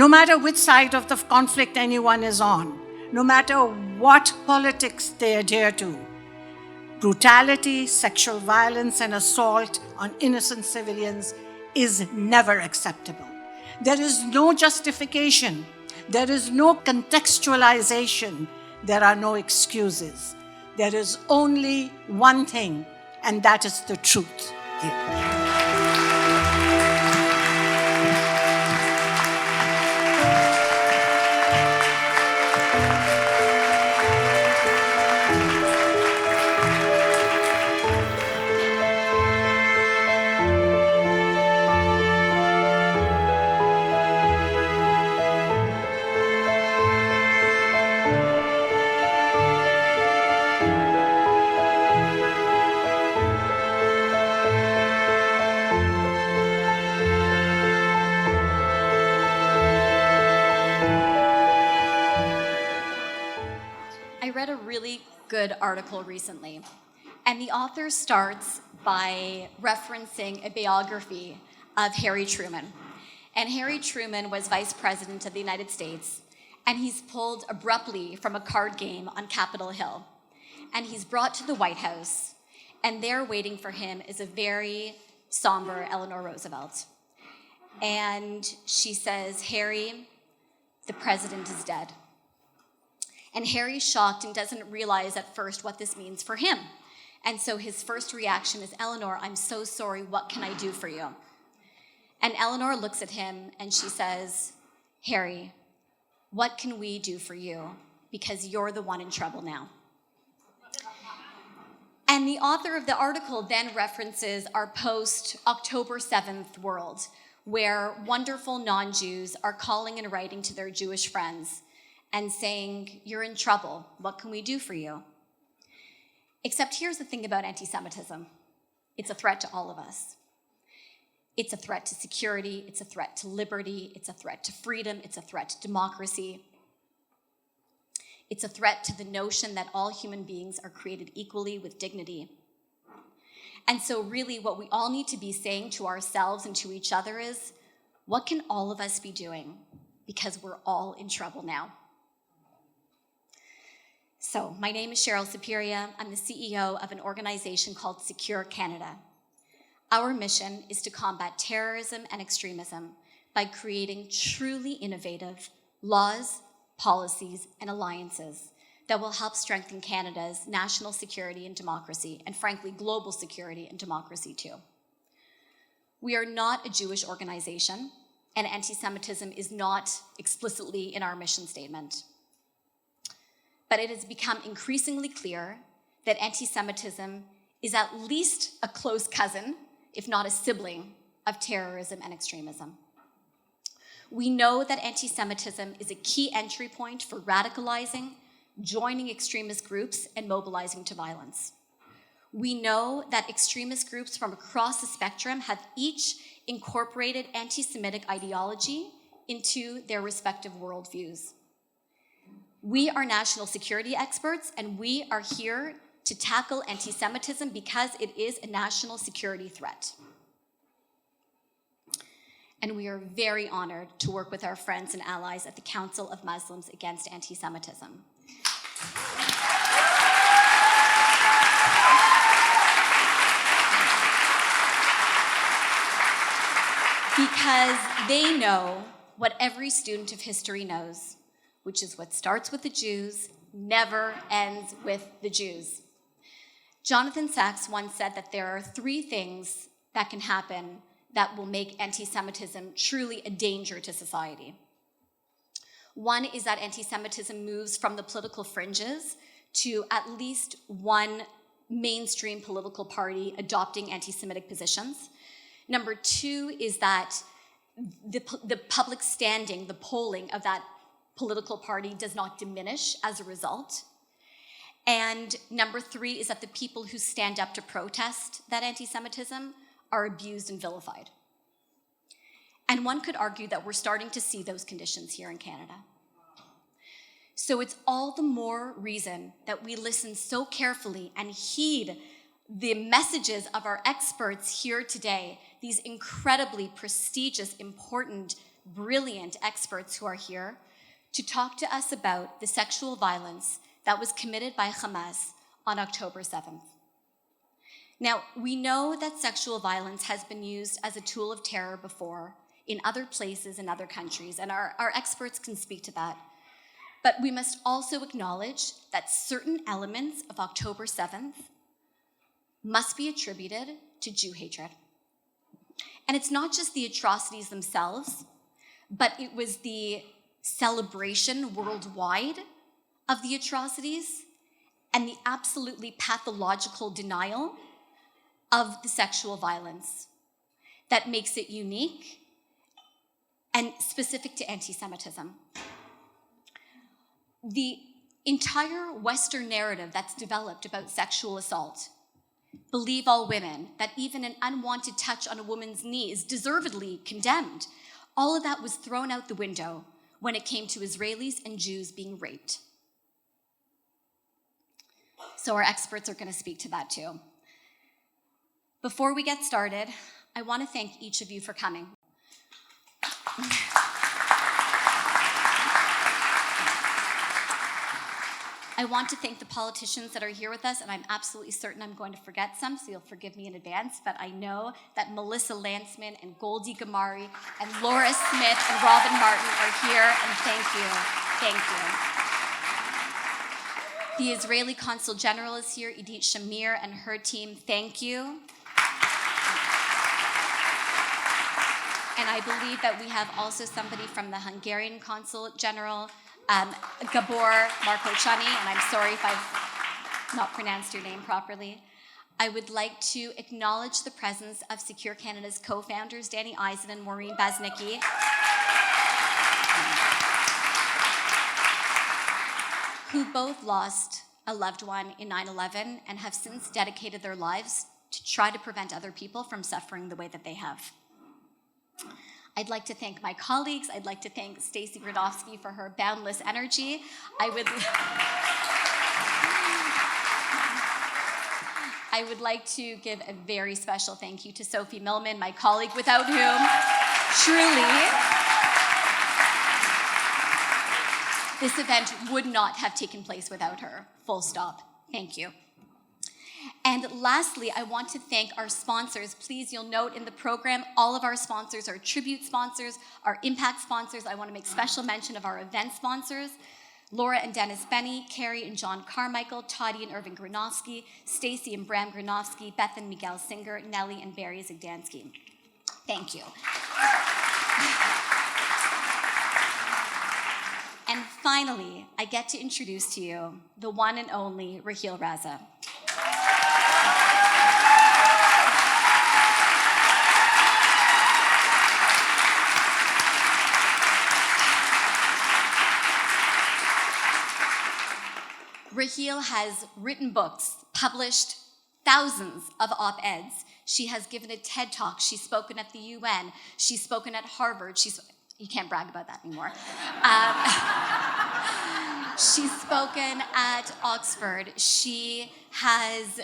No matter which side of the conflict anyone is on, no matter what politics they adhere to, brutality, sexual violence, and assault on innocent civilians is never acceptable. There is no justification. There is no contextualization. There are no excuses. There is only one thing, and that is the truth. I read a really good article recently, and the author starts by referencing a biography of Harry Truman. And Harry Truman was Vice President of the United States, and he's pulled abruptly from a card game on Capitol Hill. And he's brought to the White House, and there waiting for him is a very somber Eleanor Roosevelt. And she says, "Harry, the president is dead." And Harry's shocked and doesn't realize at first what this means for him. And so his first reaction is, "Eleanor, I'm so sorry, what can I do for you?" And Eleanor looks at him and she says, "Harry, what can we do for you? Because you're the one in trouble now." And the author of the article then references our post-October 7th world, where wonderful non-Jews are calling and writing to their Jewish friends and saying, "You're in trouble. What can we do for you?" Except here's the thing about anti-Semitism. It's a threat to all of us. It's a threat to security. It's a threat to liberty. It's a threat to freedom. It's a threat to democracy. It's a threat to the notion that all human beings are created equally with dignity. And so really what we all need to be saying to ourselves and to each other is, what can all of us be doing? Because we're all in trouble now. So, my name is Cheryl Superior. I'm the CEO of an organization called Secure Canada. Our mission is to combat terrorism and extremism by creating truly innovative laws, policies, and alliances that will help strengthen Canada's national security and democracy, and frankly, global security and democracy too. We are not a Jewish organization, and anti-Semitism is not explicitly in our mission statement. But it has become increasingly clear that anti-Semitism is at least a close cousin, if not a sibling, of terrorism and extremism. We know that anti-Semitism is a key entry point for radicalizing, joining extremist groups, and mobilizing to violence. We know that extremist groups from across the spectrum have each incorporated anti-Semitic ideology into their respective worldviews. We are national security experts, and we are here to tackle anti-Semitism because it is a national security threat. And we are very honored to work with our friends and allies at the Council of Muslims Against Anti-Semitism. Because they know what every student of history knows, which is what starts with the Jews never ends with the Jews. Jonathan Sachs once said that there are three things that can happen that will make anti-Semitism truly a danger to society. One is that anti-Semitism moves from the political fringes to at least one mainstream political party adopting anti-Semitic positions. Number two is that the public standing, the polling of that political party does not diminish as a result. And number three is that the people who stand up to protest that anti-Semitism are abused and vilified. And one could argue that we're starting to see those conditions here in Canada. So it's all the more reason that we listen so carefully and heed the messages of our experts here today, these incredibly prestigious, important brilliant experts who are here to talk to us about the sexual violence that was committed by Hamas on October 7th. Now, we know that sexual violence has been used as a tool of terror before in other places, in other countries, and our experts can speak to that. But we must also acknowledge that certain elements of October 7th must be attributed to Jew hatred. And it's not just the atrocities themselves, but it was the celebration worldwide of the atrocities and the absolutely pathological denial of the sexual violence that makes it unique and specific to anti-Semitism. The entire Western narrative that's developed about sexual assault, believe all women, that even an unwanted touch on a woman's knee is deservedly condemned, all of that was thrown out the window when it came to Israelis and Jews being raped. So our experts are going to speak to that too. Before we get started, I want to thank each of you for coming. I want to thank the politicians that are here with us, and I'm absolutely certain I'm going to forget some, so you'll forgive me in advance, but I know that Melissa Lantzman and Goldie Gamari and Laura Smith and Robin Martin are here, and thank you. Thank you. The Israeli Consul General is here, Idit Shamir and her team, thank you. And I believe that we have also somebody from the Hungarian Consul General, Gabor Markochani, and I'm sorry if I've not pronounced your name properly. I would like to acknowledge the presence of Secure Canada's co-founders, Danny Eisen and Maureen Baznicki, who both lost a loved one in 9/11 and have since dedicated their lives to try to prevent other people from suffering the way that they have. I'd like to thank my colleagues. I'd like to thank Stacey Gradovsky for her boundless energy. I would like to give a very special thank you to Sophie Millman, my colleague, without whom, truly, this event would not have taken place without her. Full stop. Thank you. And lastly, I want to thank our sponsors. Please, you'll note in the program, all of our sponsors are tribute sponsors, our impact sponsors. I want to make special mention of our event sponsors: Laura and Dennis Benny, Carrie and John Carmichael, Toddy and Irving Granovsky, Stacy and Bram Granovsky, Beth and Miguel Singer, Nellie and Barry Zagdansky. Thank you. And finally, I get to introduce to you the one and only Raheel Raza. Raheel has written books, published thousands of op-eds. She has given a TED Talk. She's spoken at the UN. She's spoken at Harvard. You can't brag about that anymore. She's spoken at Oxford. She is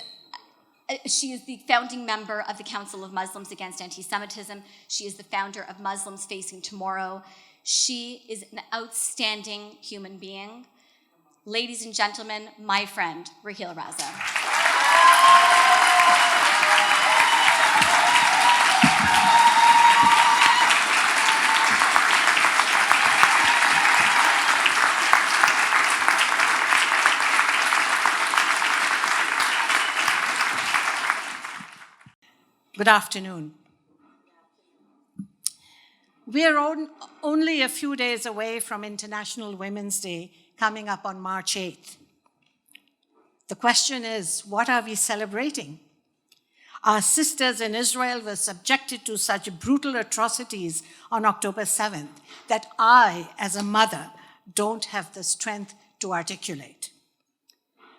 the founding member of the Council of Muslims Against Anti-Semitism. She is the founder of Muslims Facing Tomorrow. She is an outstanding human being. Ladies and gentlemen, my friend, Raheel Raza. Good afternoon. We are only a few days away from International Women's Day, coming up on March 8th. The question is, what are we celebrating? Our sisters in Israel were subjected to such brutal atrocities on October 7th that I, as a mother, don't have the strength to articulate.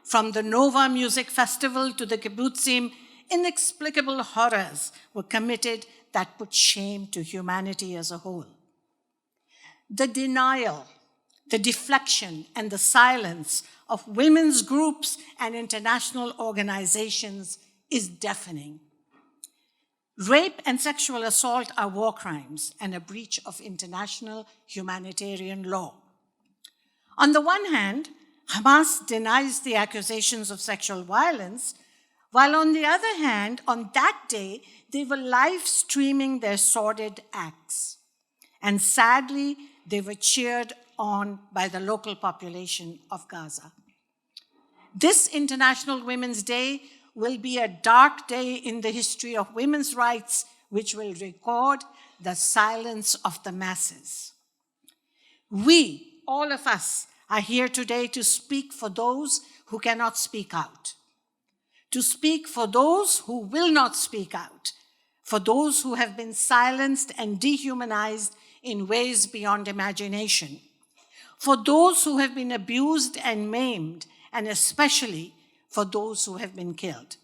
From the Nova Music Festival to the kibbutzim, inexplicable horrors were committed that put shame to humanity as a whole. The denial, the deflection, and the silence of women's groups and international organizations is deafening. Rape and sexual assault are war crimes and a breach of international humanitarian law. On the one hand, Hamas denies the accusations of sexual violence, while on the other hand, on that day, they were live streaming their sordid acts. And sadly, they were cheered on by the local population of Gaza. This International Women's Day will be a dark day in the history of women's rights, which will record the silence of the masses. We, all of us, are here today to speak for those who cannot speak out, to speak for those who will not speak out, for those who have been silenced and dehumanized in ways beyond imagination, for those who have been abused and maimed, and especially for those who have been killed.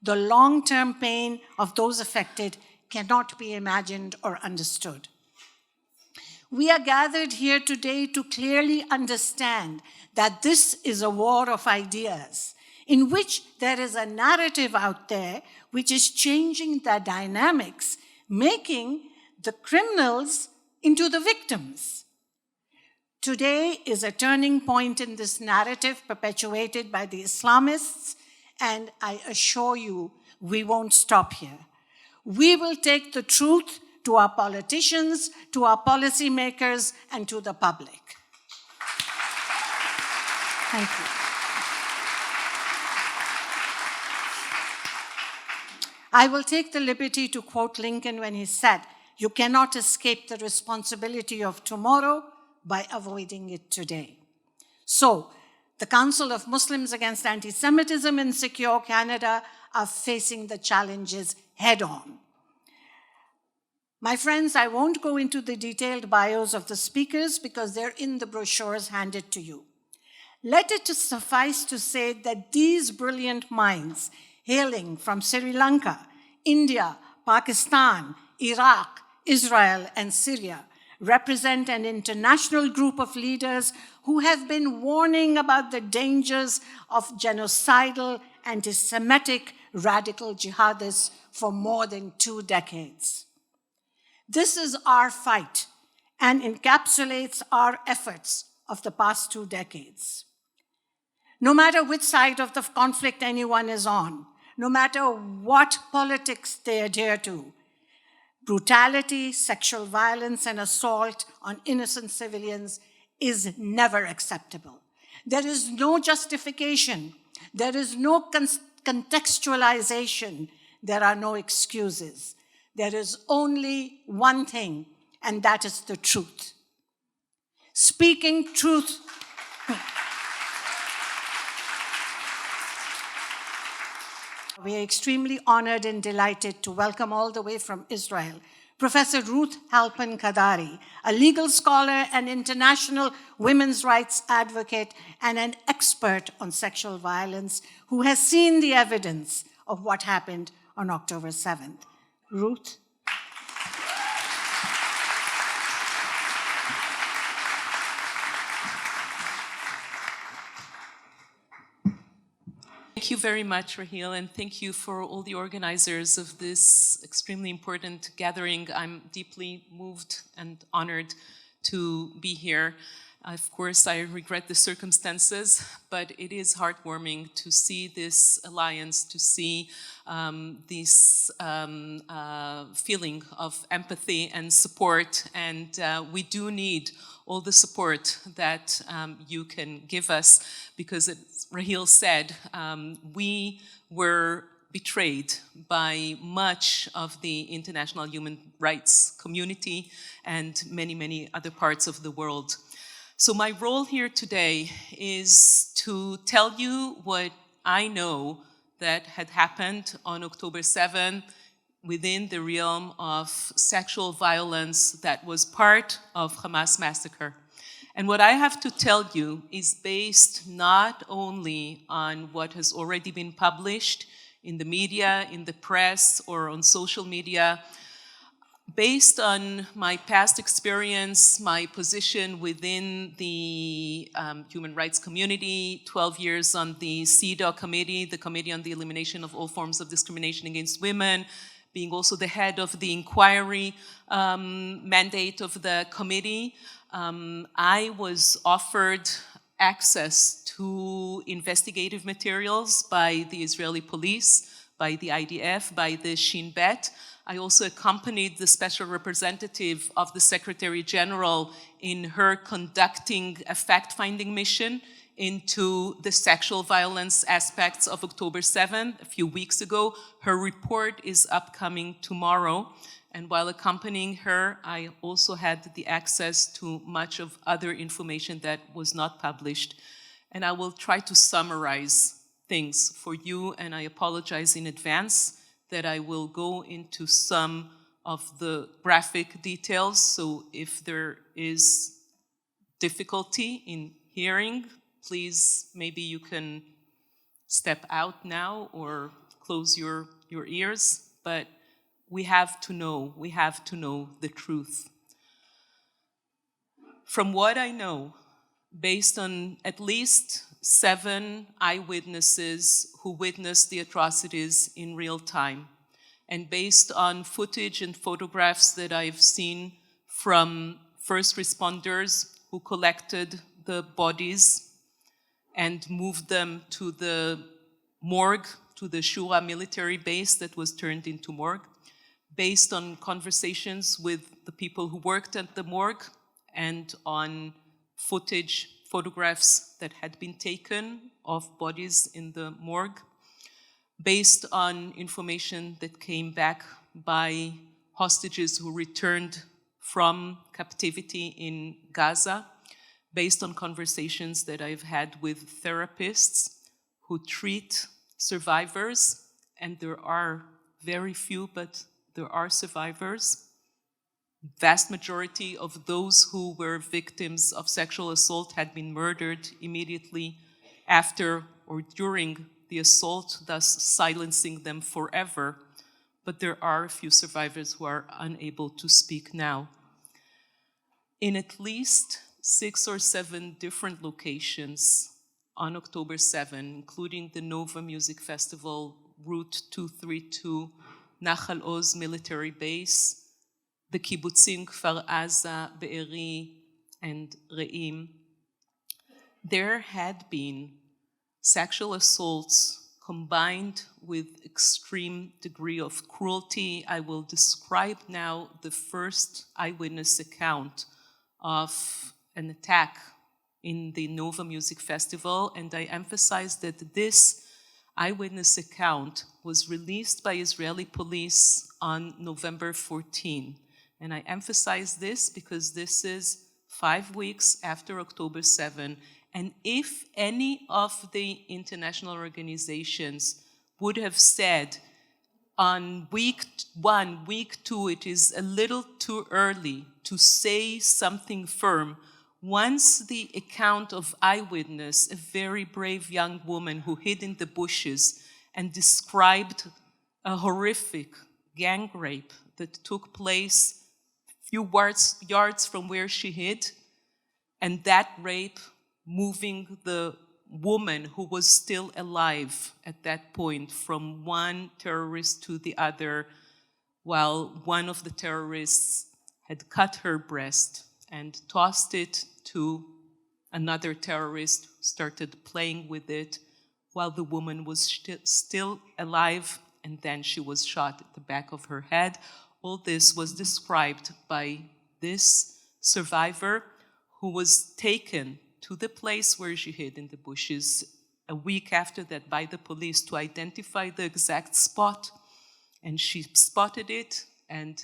The long-term pain of those affected cannot be imagined or understood. We are gathered here today to clearly understand that this is a war of ideas, in which there is a narrative out there which is changing the dynamics, making the criminals into the victims. Today is a turning point in this narrative perpetuated by the Islamists, and I assure you, we won't stop here. We will take the truth to our politicians, to our policymakers, and to the public. Thank you. I will take the liberty to quote Lincoln when he said, "You cannot escape the responsibility of tomorrow by avoiding it today." So, the Council of Muslims Against Anti-Semitism in Secure Canada are facing the challenges head-on. My friends, I won't go into the detailed bios of the speakers because they're in the brochures handed to you. Let it suffice to say that these brilliant minds, hailing from Sri Lanka, India, Pakistan, Iraq, Israel, and Syria, represent an international group of leaders who have been warning about the dangers of genocidal, anti-Semitic, radical jihadists for more than 2 decades. This is our fight and encapsulates our efforts of the past 2 decades. No matter which side of the conflict anyone is on, no matter what politics they adhere to, brutality, sexual violence, and assault on innocent civilians is never acceptable. There is no justification. There is no contextualization. There are no excuses. There is only one thing, and that is the truth. Speaking truth. We are extremely honored and delighted to welcome all the way from Israel, Professor Ruth Halpern Kadari, a legal scholar and international women's rights advocate and an expert on sexual violence who has seen the evidence of what happened on October 7th. Ruth. Thank you very much, Raheel, and thank you for all the organizers of this extremely important gathering. I'm deeply moved and honored to be here. Of course, I regret the circumstances, but it is heartwarming to see this alliance, to see this feeling of empathy and support, and we do need all the support that you can give us, because as Raheel said, we were betrayed by much of the international human rights community and many, many other parts of the world. So my role here today is to tell you what I know that had happened on October 7 within the realm of sexual violence that was part of Hamas massacre. And what I have to tell you is based not only on what has already been published in the media, in the press, or on social media, based on my past experience, my position within the human rights community, 12 years on the CEDAW committee, the Committee on the Elimination of All Forms of Discrimination Against Women, being also the head of the inquiry mandate of the committee, I was offered access to investigative materials by the Israeli police, by the IDF, by the Shin Bet. I also accompanied the special representative of the Secretary General in her conducting a fact-finding mission into the sexual violence aspects of October 7th a few weeks ago. Her report is upcoming tomorrow. And while accompanying her, I also had the access to much of other information that was not published. And I will try to summarize things for you, and I apologize in advance that I will go into some of the graphic details. So if there is difficulty in hearing, please, maybe you can step out now or close your ears. But we have to know the truth. From what I know, based on at least 7 eyewitnesses who witnessed the atrocities in real time, and based on footage and photographs that I've seen from first responders who collected the bodies and moved them to the morgue, to the Shura military base that was turned into morgue, based on conversations with the people who worked at the morgue and on footage, photographs that had been taken of bodies in the morgue, based on information that came back by hostages who returned from captivity in Gaza, based on conversations that I've had with therapists who treat survivors, and there are very few, but there are survivors. Vast majority of those who were victims of sexual assault had been murdered immediately after or during the assault, thus silencing them forever. But there are a few survivors who are unable to speak now. In at least 6 or 7 different locations on October 7, including the Nova Music Festival, Route 232, Nachal Oz military base, the kibbutzim Kfar Aza, Be'eri, and Re'im, there had been sexual assaults combined with extreme degree of cruelty. I will describe now the first eyewitness account of an attack in the Nova Music Festival, and I emphasize that this eyewitness account was released by Israeli police on November 14. And I emphasize this because this is 5 weeks after October 7. And if any of the international organizations would have said on week 1, week 2, it is a little too early to say something firm, once the account of eyewitness, a very brave young woman who hid in the bushes and described a horrific gang rape that took place a few yards from where she hid, and that rape moving the woman who was still alive at that point from one terrorist to the other, while one of the terrorists had cut her breast and tossed it to another terrorist, started playing with it while the woman was still alive, and then she was shot at the back of her head. All this was described by this survivor who was taken to the place where she hid in the bushes a week after that by the police to identify the exact spot. And she spotted it, and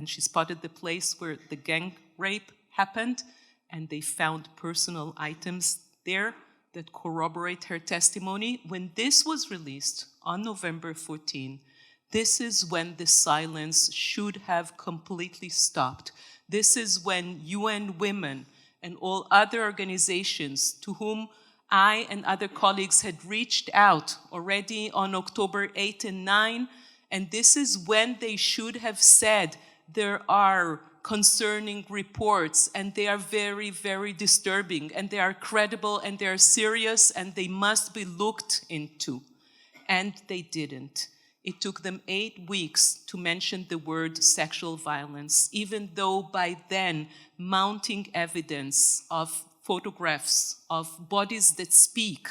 she spotted the place where the gang rape happened, and they found personal items there that corroborate her testimony. When this was released on November 14, this is when the silence should have completely stopped. This is when UN Women and all other organizations to whom I and other colleagues had reached out already on October 8 and 9, and this is when they should have said there are concerning reports, and they are very, very disturbing, and they are credible, and they are serious, and they must be looked into. And they didn't. It took them 8 weeks to mention the word sexual violence, even though by then mounting evidence of photographs of bodies that speak,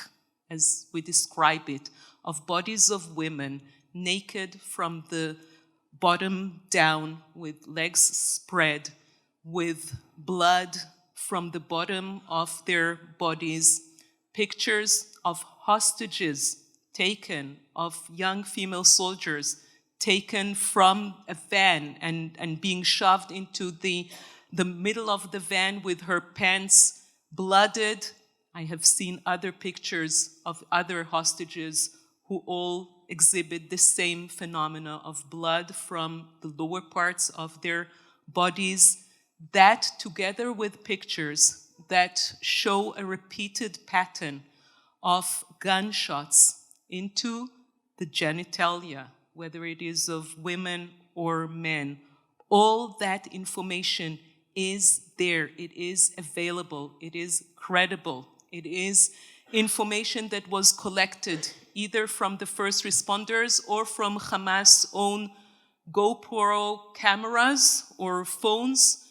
as we describe it, of bodies of women naked from the bottom down with legs spread, with blood from the bottom of their bodies, pictures of hostages taken, of young female soldiers taken from a van and being shoved into the middle of the van with her pants blooded. I have seen other pictures of other hostages who all exhibit the same phenomena of blood from the lower parts of their bodies. That, together with pictures that show a repeated pattern of gunshots into the genitalia, whether it is of women or men, all that information is there. It is available. It is credible. It is information that was collected either from the first responders or from Hamas' own GoPro cameras or phones.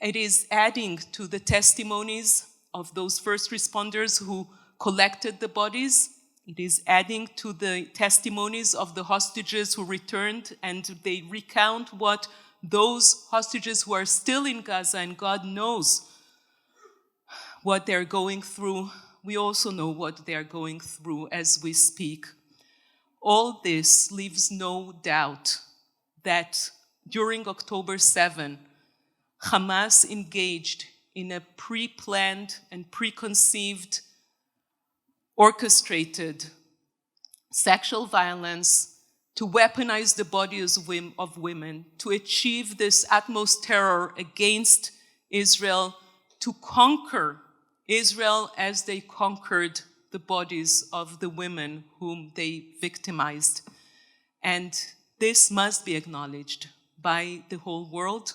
It is adding to the testimonies of those first responders who collected the bodies. It is adding to the testimonies of the hostages who returned, and they recount what those hostages who are still in Gaza, and God knows what they're going through. We also know what they're going through as we speak. All this leaves no doubt that during October 7, Hamas engaged in a pre-planned and preconceived, orchestrated sexual violence to weaponize the bodies of women, to achieve this utmost terror against Israel, to conquer Israel as they conquered the bodies of the women whom they victimized. And this must be acknowledged by the whole world.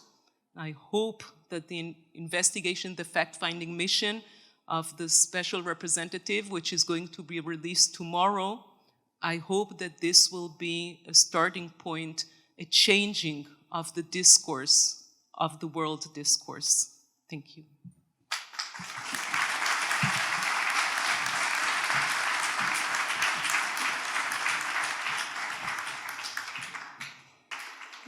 I hope that the investigation, the fact-finding mission of the special representative, which is going to be released tomorrow, I hope that this will be a starting point, a changing of the discourse, of the world discourse. Thank you.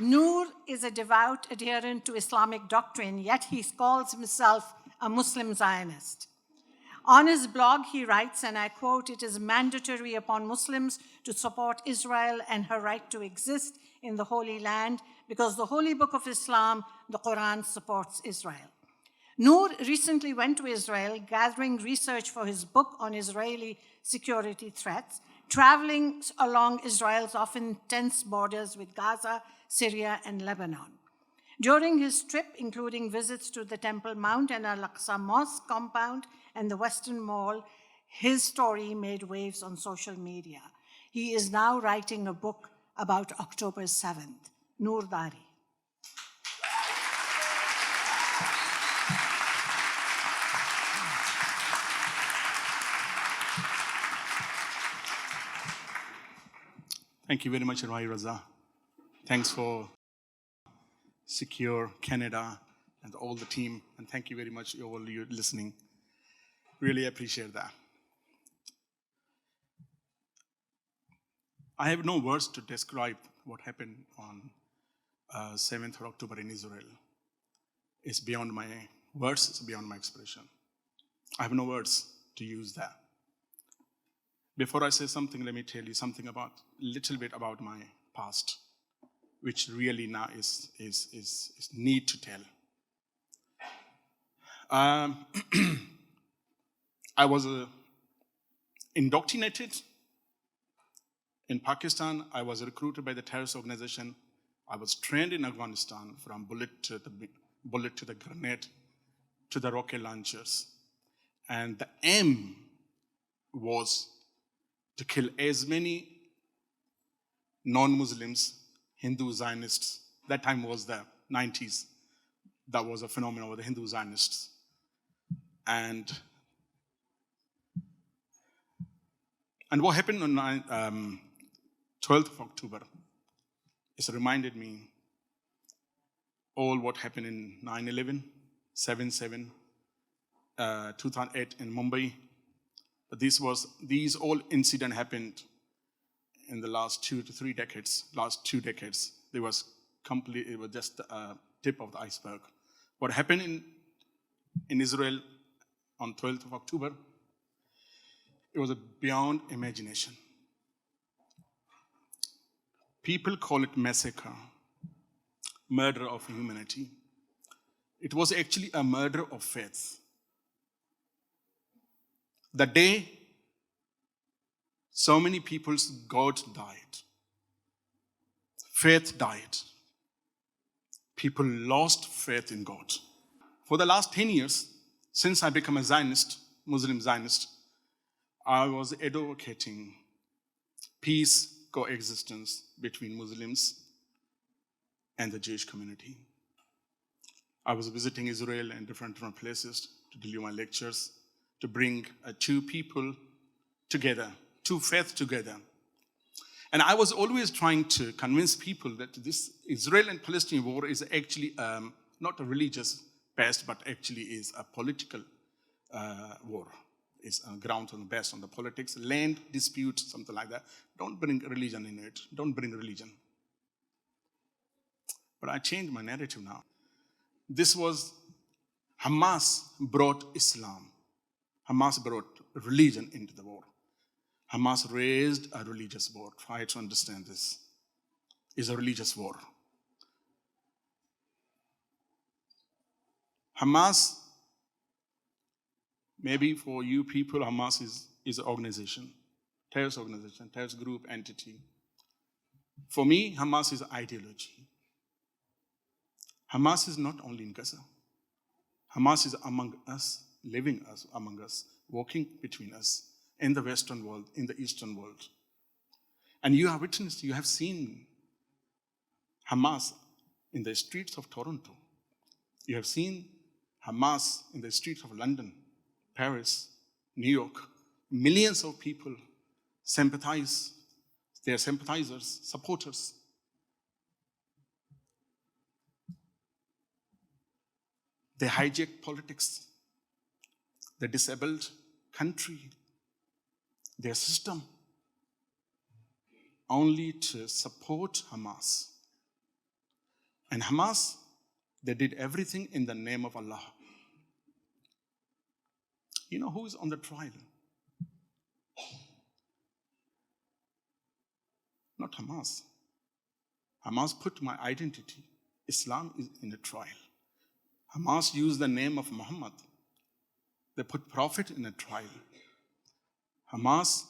Noor is a devout adherent to Islamic doctrine, yet he calls himself a Muslim Zionist. On his blog, he writes, and I quote, "It is mandatory upon Muslims to support Israel and her right to exist in the Holy Land because the Holy Book of Islam, the Quran, supports Israel." Noor recently went to Israel, gathering research for his book on Israeli security threats, traveling along Israel's often tense borders with Gaza, Syria, and Lebanon. During his trip, including visits to the Temple Mount and Al-Aqsa Mosque compound and the Western Mall, his story made waves on social media. He is now writing a book about October 7th. Noor Dari. Thank you very much, Rai Raza. Thanks for Secure Canada and all the team, and thank you very much, all you listening. Really appreciate that. I have no words to describe what happened on 7th of October in Israel. It's beyond my words, it's beyond my expression. I have no words to use that. Before I say something, let me tell you something about, little bit about my past, which really now is need to tell. I was indoctrinated in Pakistan. I was recruited by the terrorist organization. I was trained in Afghanistan from bullet to the grenade to the rocket launchers. And the aim was to kill as many non-Muslims, Hindu Zionists. That time was the 90s. That was a phenomenon with the Hindu Zionists. And what happened on 12th of October, it's reminded me all what happened in 9/11, 7/7, 2008 in Mumbai. But these all incidents happened in the last 2 to 3 decades, last 2 decades. It was just the tip of the iceberg. What happened in Israel on 12th of October, it was beyond imagination. People call it massacre, murder of humanity. It was actually a murder of faith. The day so many people's God died, faith died. People lost faith in God. For the last 10 years, since I became a Zionist, Muslim Zionist, I was advocating peace, coexistence between Muslims and the Jewish community. I was visiting Israel and different places to deliver my lectures, to bring two people together, two faiths together. And I was always trying to convince people that this Israel and Palestinian war is actually not a religious based, but actually is a political war. It's based on the politics, land dispute, something like that. Don't bring religion in it. Don't bring religion. But I changed my narrative now. This was Hamas brought Islam. Hamas brought religion into the war. Hamas raised a religious war. Try to understand this. It's a religious war. Hamas, maybe for you people, Hamas is an organization, terrorist group, entity. For me, Hamas is ideology. Hamas is not only in Gaza. Hamas is among us, living among us, walking between us, in the Western world, in the Eastern world. And you have witnessed, you have seen Hamas in the streets of Toronto. You have seen Hamas in the streets of London, Paris, New York. Millions of people sympathize, they are sympathizers, supporters. They hijack politics. They disabled country, their system, only to support Hamas. And Hamas, they did everything in the name of Allah. You know who is on the trial? Not Hamas. Hamas put my identity. Islam is in a trial. Hamas used the name of Muhammad. They put prophet in a trial. Hamas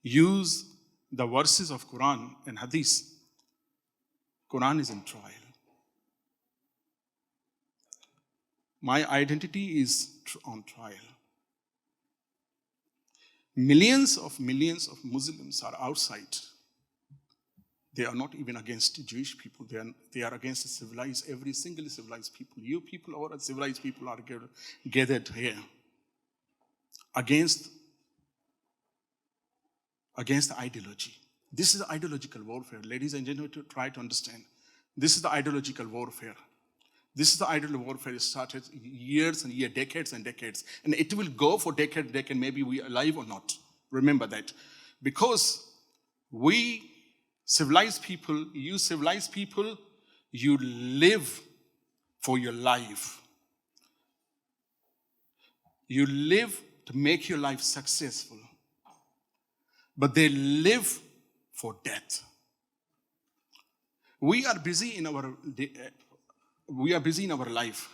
used the verses of Quran and Hadith. Quran is in trial. My identity is on trial. Millions of Muslims are outside. They are not even against Jewish people. They are against every single civilized people. You people, or civilized people, are gathered here against ideology. This is ideological warfare. Ladies and gentlemen, to try to understand. This is the ideological warfare. This is the ideological warfare. It started years and years, decades and decades. And it will go for decade, maybe we are alive or not. Remember that. Because we civilized people, you live for your life. You live to make your life successful. But they live for death. We are busy in our life.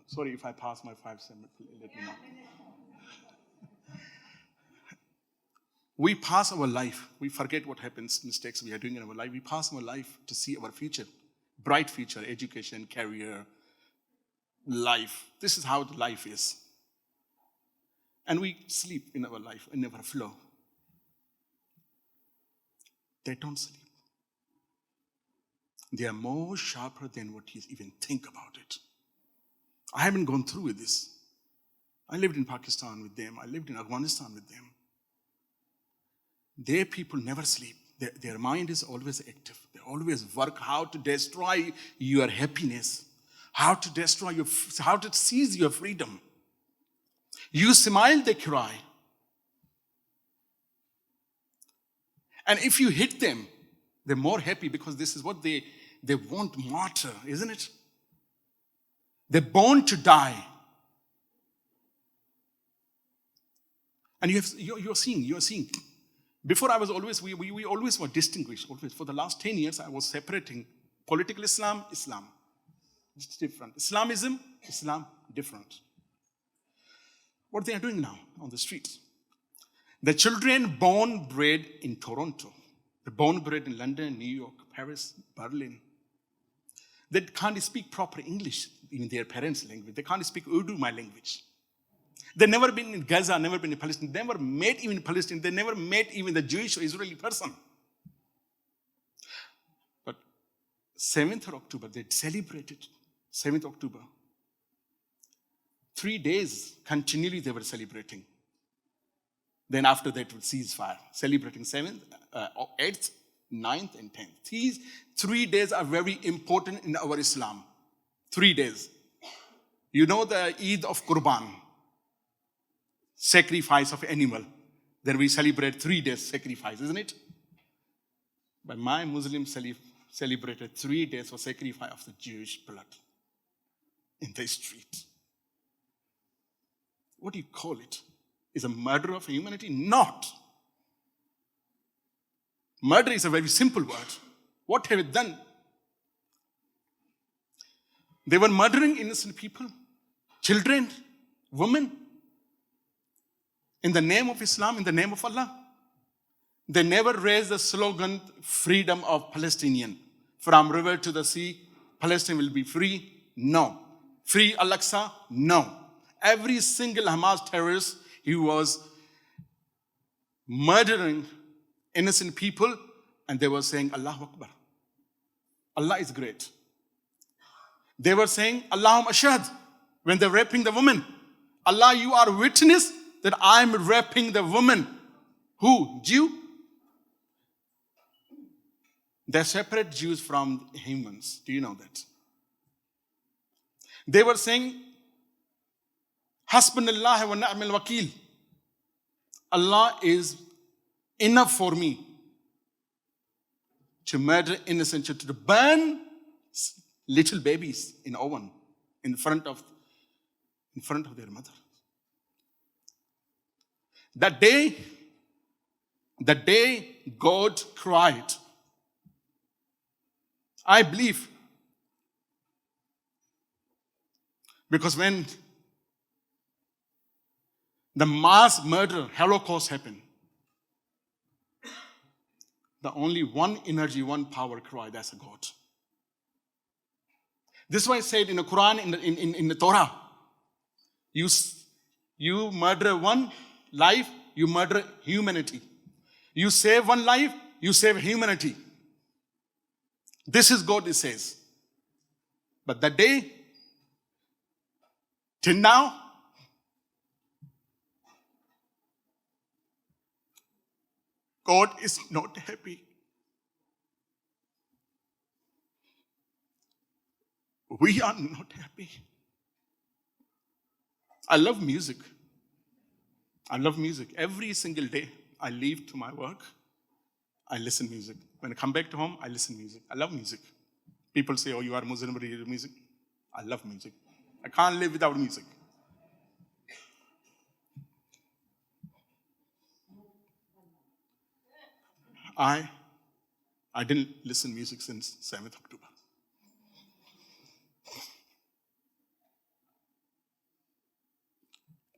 Sorry if I pass my 5 seconds, let me know. We pass our life. We forget what happens, mistakes we are doing in our life. We pass our life to see our future, bright future, education, career, life. This is how the life is. And we sleep in our life, in our flow. They don't sleep. They are more sharper than what you even think about it. I haven't gone through with this. I lived in Pakistan with them. I lived in Afghanistan with them. Their people never sleep. their mind is always active. They always work how to destroy your happiness, how to seize your freedom. You smile, they cry. And if you hit them, they're more happy because this is what they want, martyr, isn't it? They're born to die. And you're seeing. Before I was always, we always were distinguished. Always. For the last 10 years, I was separating political Islam. It's different. Islamism, Islam, different. What they are doing now on the streets. The children born bred in Toronto, they're born bred in London, New York, Paris, Berlin. They can't speak proper English, even their parents' language. They can't speak Urdu, my language. They've never been in Gaza, never been in Palestine, never met even Palestine, they never met even the Jewish or Israeli person. But 7th of October, they celebrated 7th October. 3 days continually they were celebrating. Then after that, ceasefire, celebrating 7th, 8th, 9th, and 10th. These 3 days are very important in our Islam. 3 days. You know the Eid of Qurban, sacrifice of animal. Then we celebrate 3 days sacrifice, isn't it? But my Muslims celebrated 3 days for sacrifice of the Jewish blood in the street. What do you call it? Is a murder of humanity? Not. Murder is a very simple word. What have they done? They were murdering innocent people, children, women, in the name of Islam, in the name of Allah. They never raised the slogan, freedom of Palestinian. From river to the sea, Palestine will be free. No. Free Al-Aqsa? No. Every single Hamas terrorist, he was murdering innocent people, and they were saying, Allahu Akbar. Allah is great. They were saying, Allahumma ashhad, when they're raping the woman. Allah, you are witness that I'm raping the woman. Who? Jew? They separate Jews from humans. Do you know that? They were saying, Hasbunallah wa ni'mal wakil. Allah is enough for me to murder innocent children, to burn little babies in oven in front of their mother. That day God cried. I believe, because when the mass murder, Holocaust happened, the only one energy, one power cry, that's a God. This is why I said in the Quran, in the Torah, you murder one life, you murder humanity. You save one life, you save humanity. This is God, it says. But that day, till now, God is not happy. We are not happy. I love music. I love music. Every single day I leave to my work, I listen music. When I come back to home, I listen music. I love music. People say, oh, you are Muslim, but you love music. I love music. I can't live without music. I didn't listen to music since 7th October.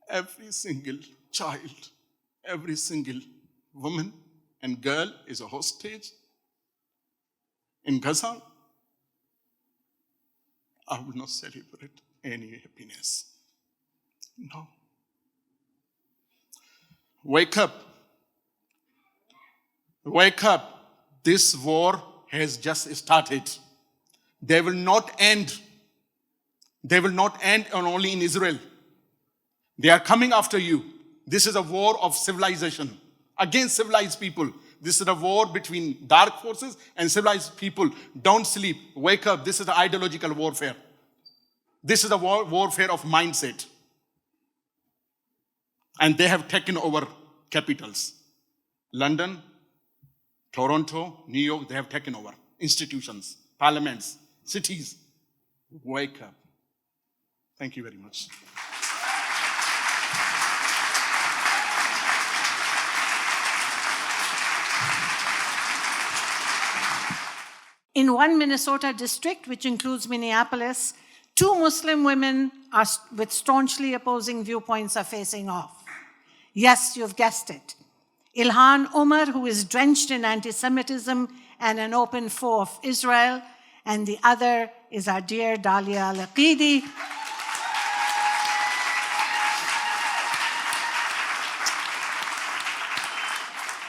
Every single child, every single woman and girl is a hostage in Gaza. I will not celebrate any happiness. No. Wake up. Wake up. This war has just started. They will not end. They will not end only in Israel. They are coming after you. This is a war of civilization against civilized people. This is a war between dark forces and civilized people. Don't sleep. Wake up. This is the ideological warfare. This is the warfare of mindset. And they have taken over capitals. London, Toronto, New York, they have taken over. Institutions, parliaments, cities. Wake up. Thank you very much. In one Minnesota district, which includes Minneapolis, 2 Muslim women with staunchly opposing viewpoints are facing off. Yes, you've guessed it. Ilhan Omar, who is drenched in anti-Semitism and an open foe of Israel, and the other is our dear Dalia Al-Aqidi.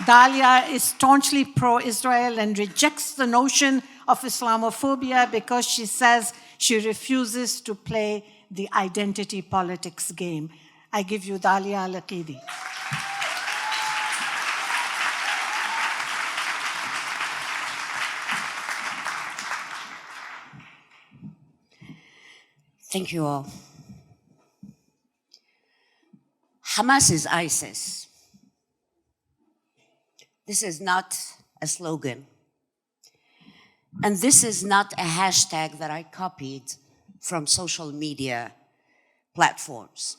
Dalia is staunchly pro-Israel and rejects the notion of Islamophobia because she says she refuses to play the identity politics game. I give you Dalia Al-Aqidi. Thank you all. Hamas is ISIS. This is not a slogan. And this is not a hashtag that I copied from social media platforms.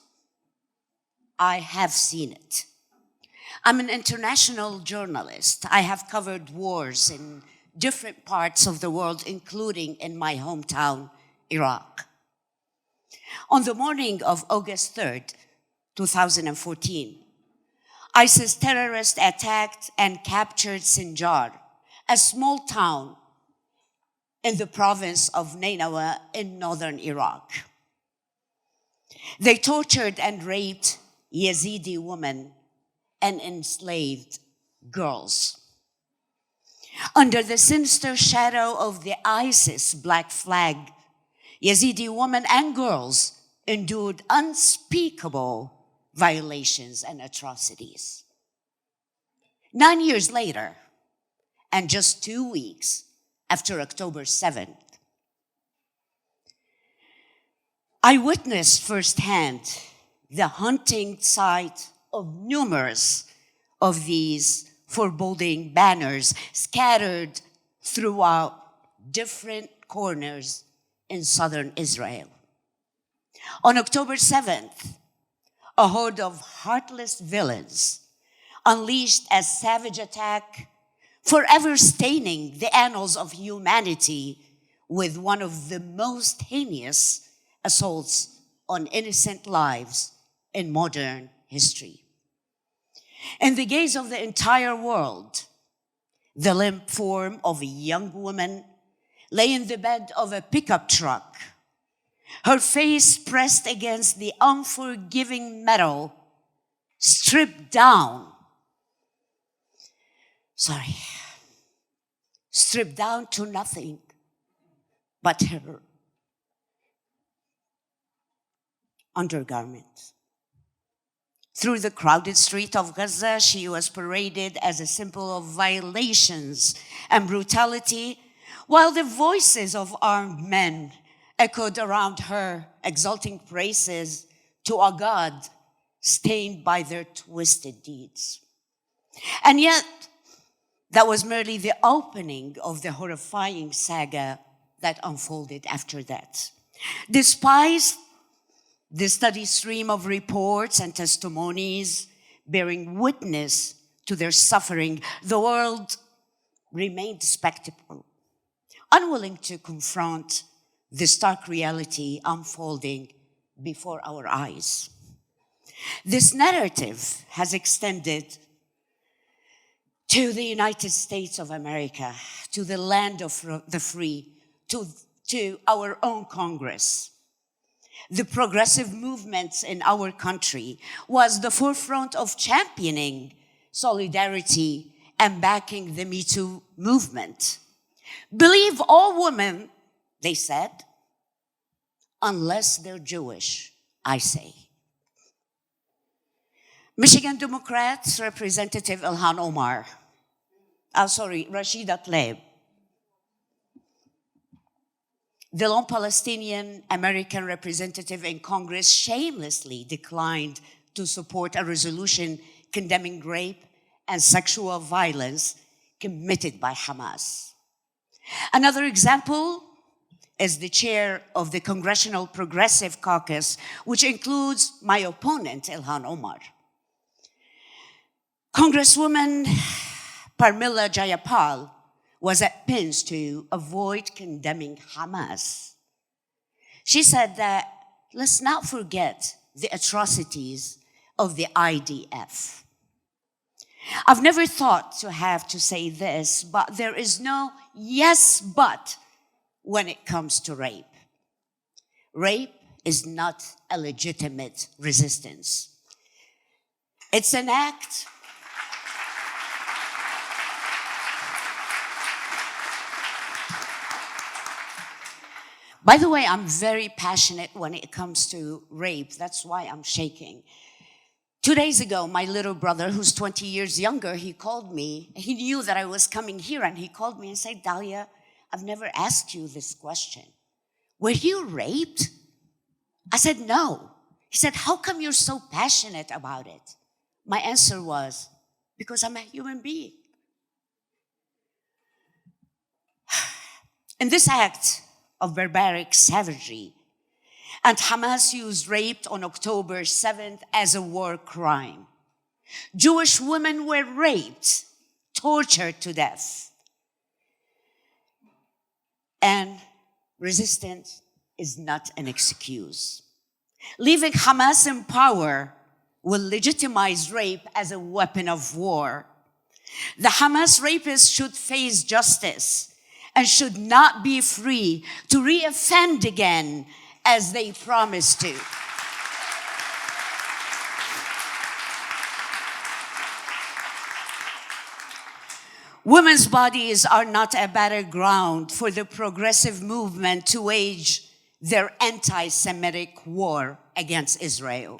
I have seen it. I'm an international journalist. I have covered wars in different parts of the world, including in my hometown, Iraq. On the morning of August 3rd, 2014, ISIS terrorists attacked and captured Sinjar, a small town in the province of Nineveh in northern Iraq. They tortured and raped Yazidi women and enslaved girls. Under the sinister shadow of the ISIS black flag, Yazidi women and girls endured unspeakable violations and atrocities. 9 years later, and just 2 weeks after October 7th, I witnessed firsthand the haunting sight of numerous of these foreboding banners scattered throughout different corners in southern Israel. On October 7th, a horde of heartless villains unleashed a savage attack, forever staining the annals of humanity with one of the most heinous assaults on innocent lives in modern history. In the gaze of the entire world, the limp form of a young woman lay in the bed of a pickup truck, her face pressed against the unforgiving metal, stripped down to nothing but her undergarments. Through the crowded street of Gaza, she was paraded as a symbol of violations and brutality, while the voices of armed men echoed around her, exalting praises to a God stained by their twisted deeds. And yet, that was merely the opening of the horrifying saga that unfolded after that. Despite the steady stream of reports and testimonies bearing witness to their suffering, the world remained skeptical, unwilling to confront the stark reality unfolding before our eyes. This narrative has extended to the United States of America, to the land of the free, to our own Congress. The progressive movements in our country was the forefront of championing solidarity and backing the Me Too movement. Believe all women, they said, unless they're Jewish, I say. Michigan Democrats Representative Ilhan Omar Rashida Tlaib. The lone Palestinian American representative in Congress shamelessly declined to support a resolution condemning rape and sexual violence committed by Hamas. Another example is the chair of the Congressional Progressive Caucus, which includes my opponent, Ilhan Omar. Congresswoman Parmila Jayapal was at pains to avoid condemning Hamas. She said that let's not forget the atrocities of the IDF. I've never thought to have to say this, but there is no yes but when it comes to rape. Rape is not a legitimate resistance. It's an act By the way, I'm very passionate when it comes to rape. That's why I'm shaking. 2 days ago, my little brother, who's 20 years younger, he called me. He knew that I was coming here, and he called me and said, Dalia, I've never asked you this question. Were you raped? I said, no. He said, how come you're so passionate about it? My answer was, because I'm a human being. In this act of barbaric savagery, and Hamas used rape on October 7th as a war crime. Jewish women were raped, tortured to death. And resistance is not an excuse. Leaving Hamas in power will legitimize rape as a weapon of war. The Hamas rapists should face justice and should not be free to reoffend again as they promised to. Women's bodies are not a battleground for the progressive movement to wage their anti-Semitic war against Israel.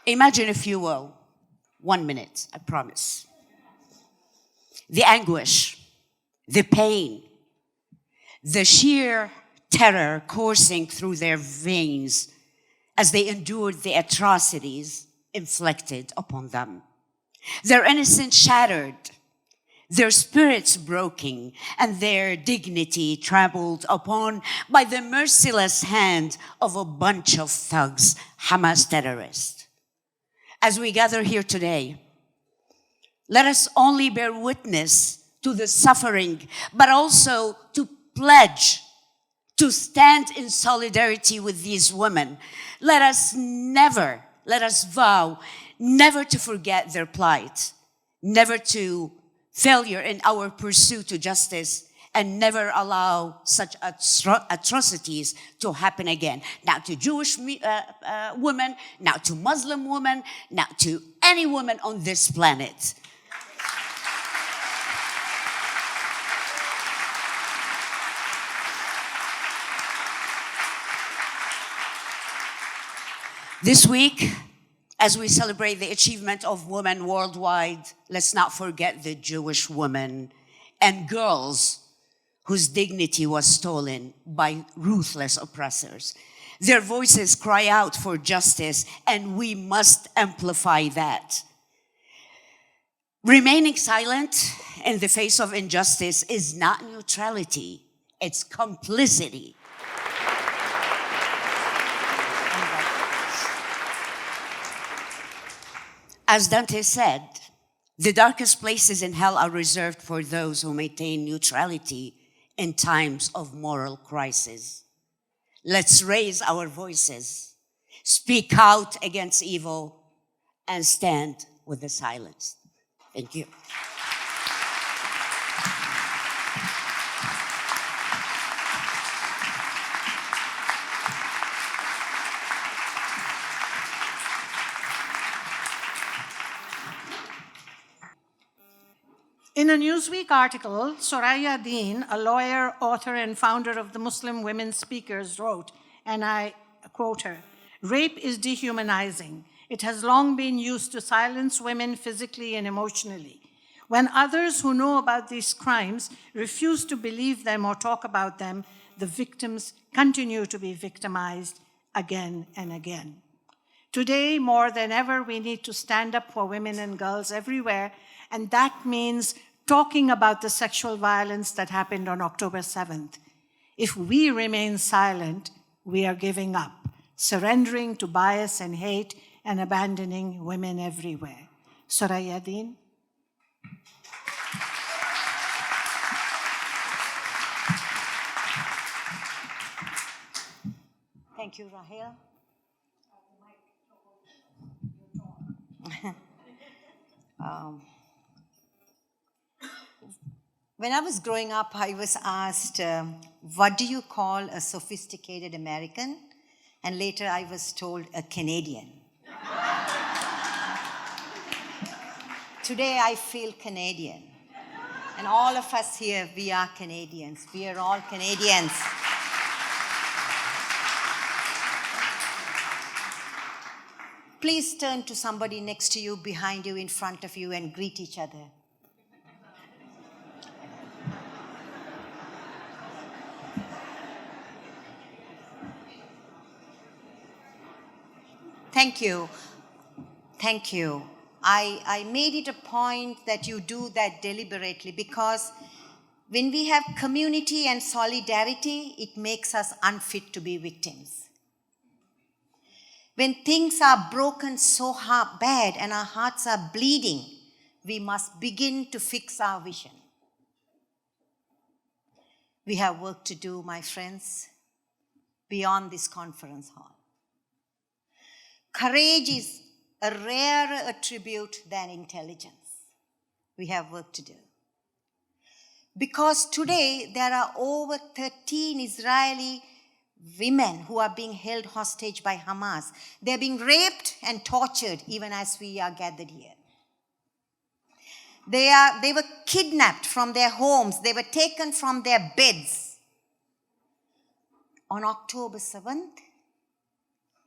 Imagine, if you will, 1 minute, I promise. The anguish, the pain, the sheer terror coursing through their veins as they endured the atrocities inflicted upon them. Their innocence shattered, their spirits broken, and their dignity trampled upon by the merciless hand of a bunch of thugs, Hamas terrorists. As we gather here today, let us only bear witness to the suffering, but also to pledge to stand in solidarity with these women. Let us vow never to forget their plight, never to failure in our pursuit to justice, and never allow such atrocities to happen again. Not to Jewish women, not to Muslim women, not to any woman on this planet. This week, as we celebrate the achievement of women worldwide, let's not forget the Jewish women and girls whose dignity was stolen by ruthless oppressors. Their voices cry out for justice, and we must amplify that. Remaining silent in the face of injustice is not neutrality, it's complicity. As Dante said, the darkest places in hell are reserved for those who maintain neutrality in times of moral crisis. Let's raise our voices, speak out against evil, and stand with the silence. Thank you. In a Newsweek article, Soraya Deen, a lawyer, author, and founder of the Muslim Women Speakers, wrote, and I quote her, "Rape is dehumanizing. It has long been used to silence women physically and emotionally. When others who know about these crimes refuse to believe them or talk about them, the victims continue to be victimized again and again. Today, more than ever, we need to stand up for women and girls everywhere, and that means talking about the sexual violence that happened on October 7th. If we remain silent, we are giving up, surrendering to bias and hate, and abandoning women everywhere. Soraya Deen. Thank you, Rahel. When I was growing up, I was asked, what do you call a sophisticated American? And later I was told a Canadian. Today I feel Canadian. And all of us here, we are Canadians. We are all Canadians. Please turn to somebody next to you, behind you, in front of you, and greet each other. Thank you. Thank you. I made it a point that you do that deliberately because when we have community and solidarity, it makes us unfit to be victims. When things are broken so bad and our hearts are bleeding, we must begin to fix our vision. We have work to do, my friends, beyond this conference hall. Courage is a rarer attribute than intelligence. We have work to do. Because today there are over 13 Israeli women who are being held hostage by Hamas. They're being raped and tortured even as we are gathered here. They were kidnapped from their homes. They were taken from their beds. On October 7th,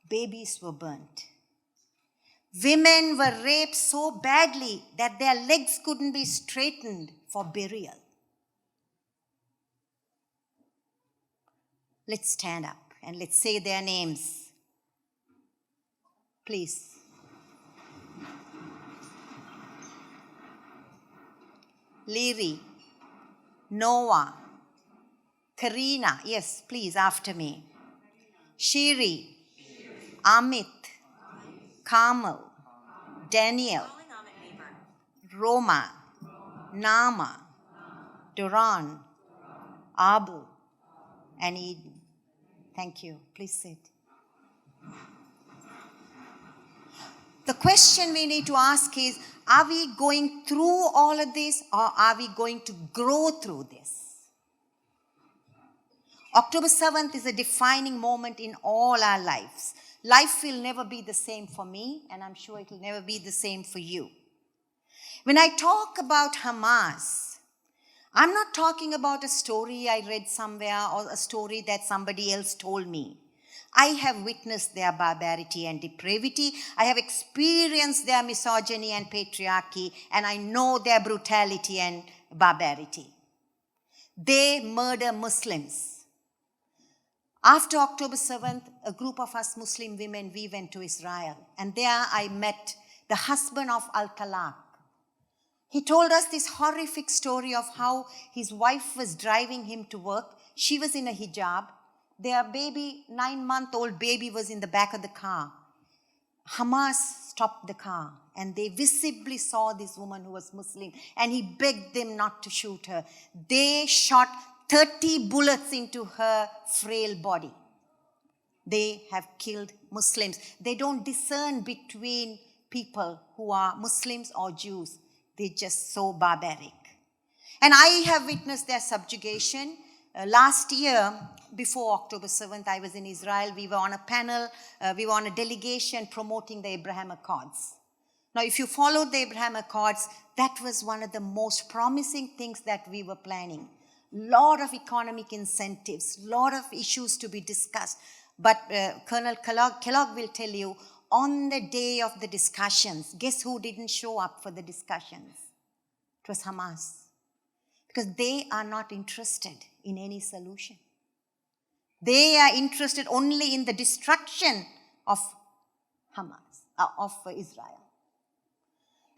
babies were burnt. Women were raped so badly that their legs couldn't be straightened for burial. Let's stand up and let's say their names. Please. Liri, Noah, Karina, yes, please, after me. Shiri, Amit, Kamal, Daniel, Roma, Nama, Duran, Abu, and Eden. Thank you. Please sit. The question we need to ask is, are we going through all of this or are we going to grow through this? October 7th is a defining moment in all our lives. Life will never be the same for me, and I'm sure it will never be the same for you. When I talk about Hamas, I'm not talking about a story I read somewhere or a story that somebody else told me. I have witnessed their barbarity and depravity. I have experienced their misogyny and patriarchy, and I know their brutality and barbarity. They murder Muslims. After October 7th, a group of us Muslim women, we went to Israel, and there I met the husband of Al-Talaq. He told us this horrific story of how his wife was driving him to work. She was in a hijab. Their baby, 9-month-old baby, was in the back of the car. Hamas stopped the car, and they visibly saw this woman who was Muslim, and he begged them not to shoot her. They shot 30 bullets into her frail body. They have killed Muslims. They don't discern between people who are Muslims or Jews. They're just so barbaric. And I have witnessed their subjugation. Last year, before October 7th, I was in Israel. We were on a panel, we were on a delegation promoting the Abraham Accords. Now, if you followed the Abraham Accords, that was one of the most promising things that we were planning. Lot of economic incentives, lot of issues to be discussed. But Colonel Kellogg will tell you, on the day of the discussions, guess who didn't show up for the discussions? It was Hamas. Because they are not interested in any solution. They are interested only in the destruction of Hamas, of Israel.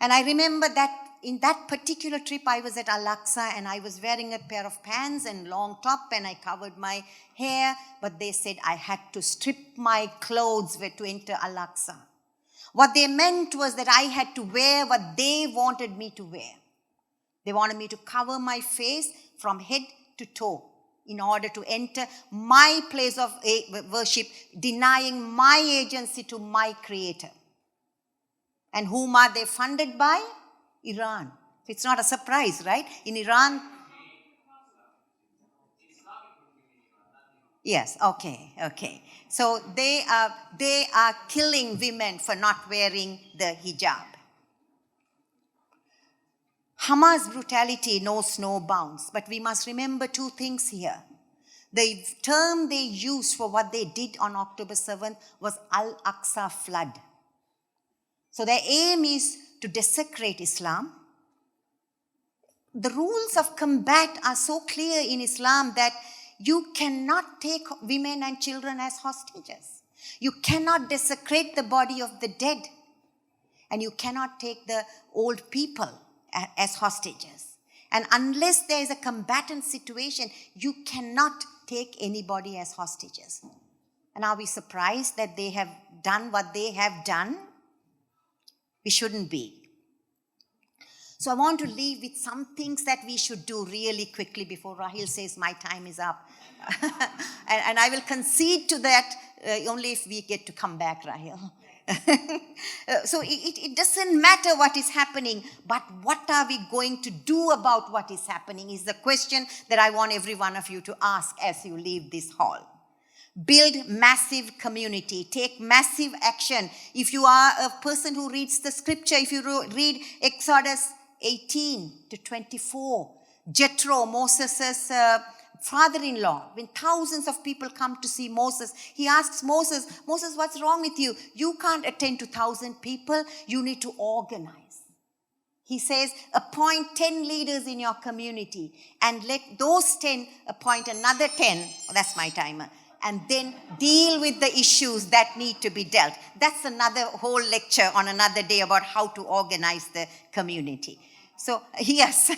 And I remember that in that particular trip, I was at Al-Aqsa and I was wearing a pair of pants and long top and I covered my hair, but they said I had to strip my clothes to enter Al-Aqsa. What they meant was that I had to wear what they wanted me to wear. They wanted me to cover my face from head to toe in order to enter my place of worship, denying my agency to my Creator. And whom are they funded by? Iran. It's not a surprise, right? In Iran. Yes, okay. So they are killing women for not wearing the hijab. Hamas brutality knows no bounds, but we must remember two things here. The term they used for what they did on October 7th was Al-Aqsa flood. So their aim is to desecrate Islam. The rules of combat are so clear in Islam that you cannot take women and children as hostages. You cannot desecrate the body of the dead. And you cannot take the old people as hostages. And unless there is a combatant situation, you cannot take anybody as hostages. And are we surprised that they have done what they have done? We shouldn't be. So I want to leave with some things that we should do really quickly before Rahil says my time is up. and I will concede to that only if we get to come back, Rahil. So it doesn't matter what is happening, but what are we going to do about what is happening is the question that I want every one of you to ask as you leave this hall. Build massive community. Take massive action. If you are a person who reads the scripture, if you read Exodus 18 to 24, Jethro, Moses' father-in-law, when thousands of people come to see Moses, he asks Moses, what's wrong with you? You can't attend to 1,000 people. You need to organize. He says, appoint 10 leaders in your community and let those 10 appoint another 10. Oh, that's my timer. And then deal with the issues that need to be dealt. That's another whole lecture on another day about how to organize the community. So, yes.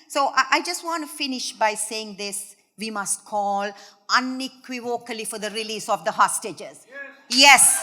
So I just want to finish by saying this. We must call unequivocally for the release of the hostages. Yes.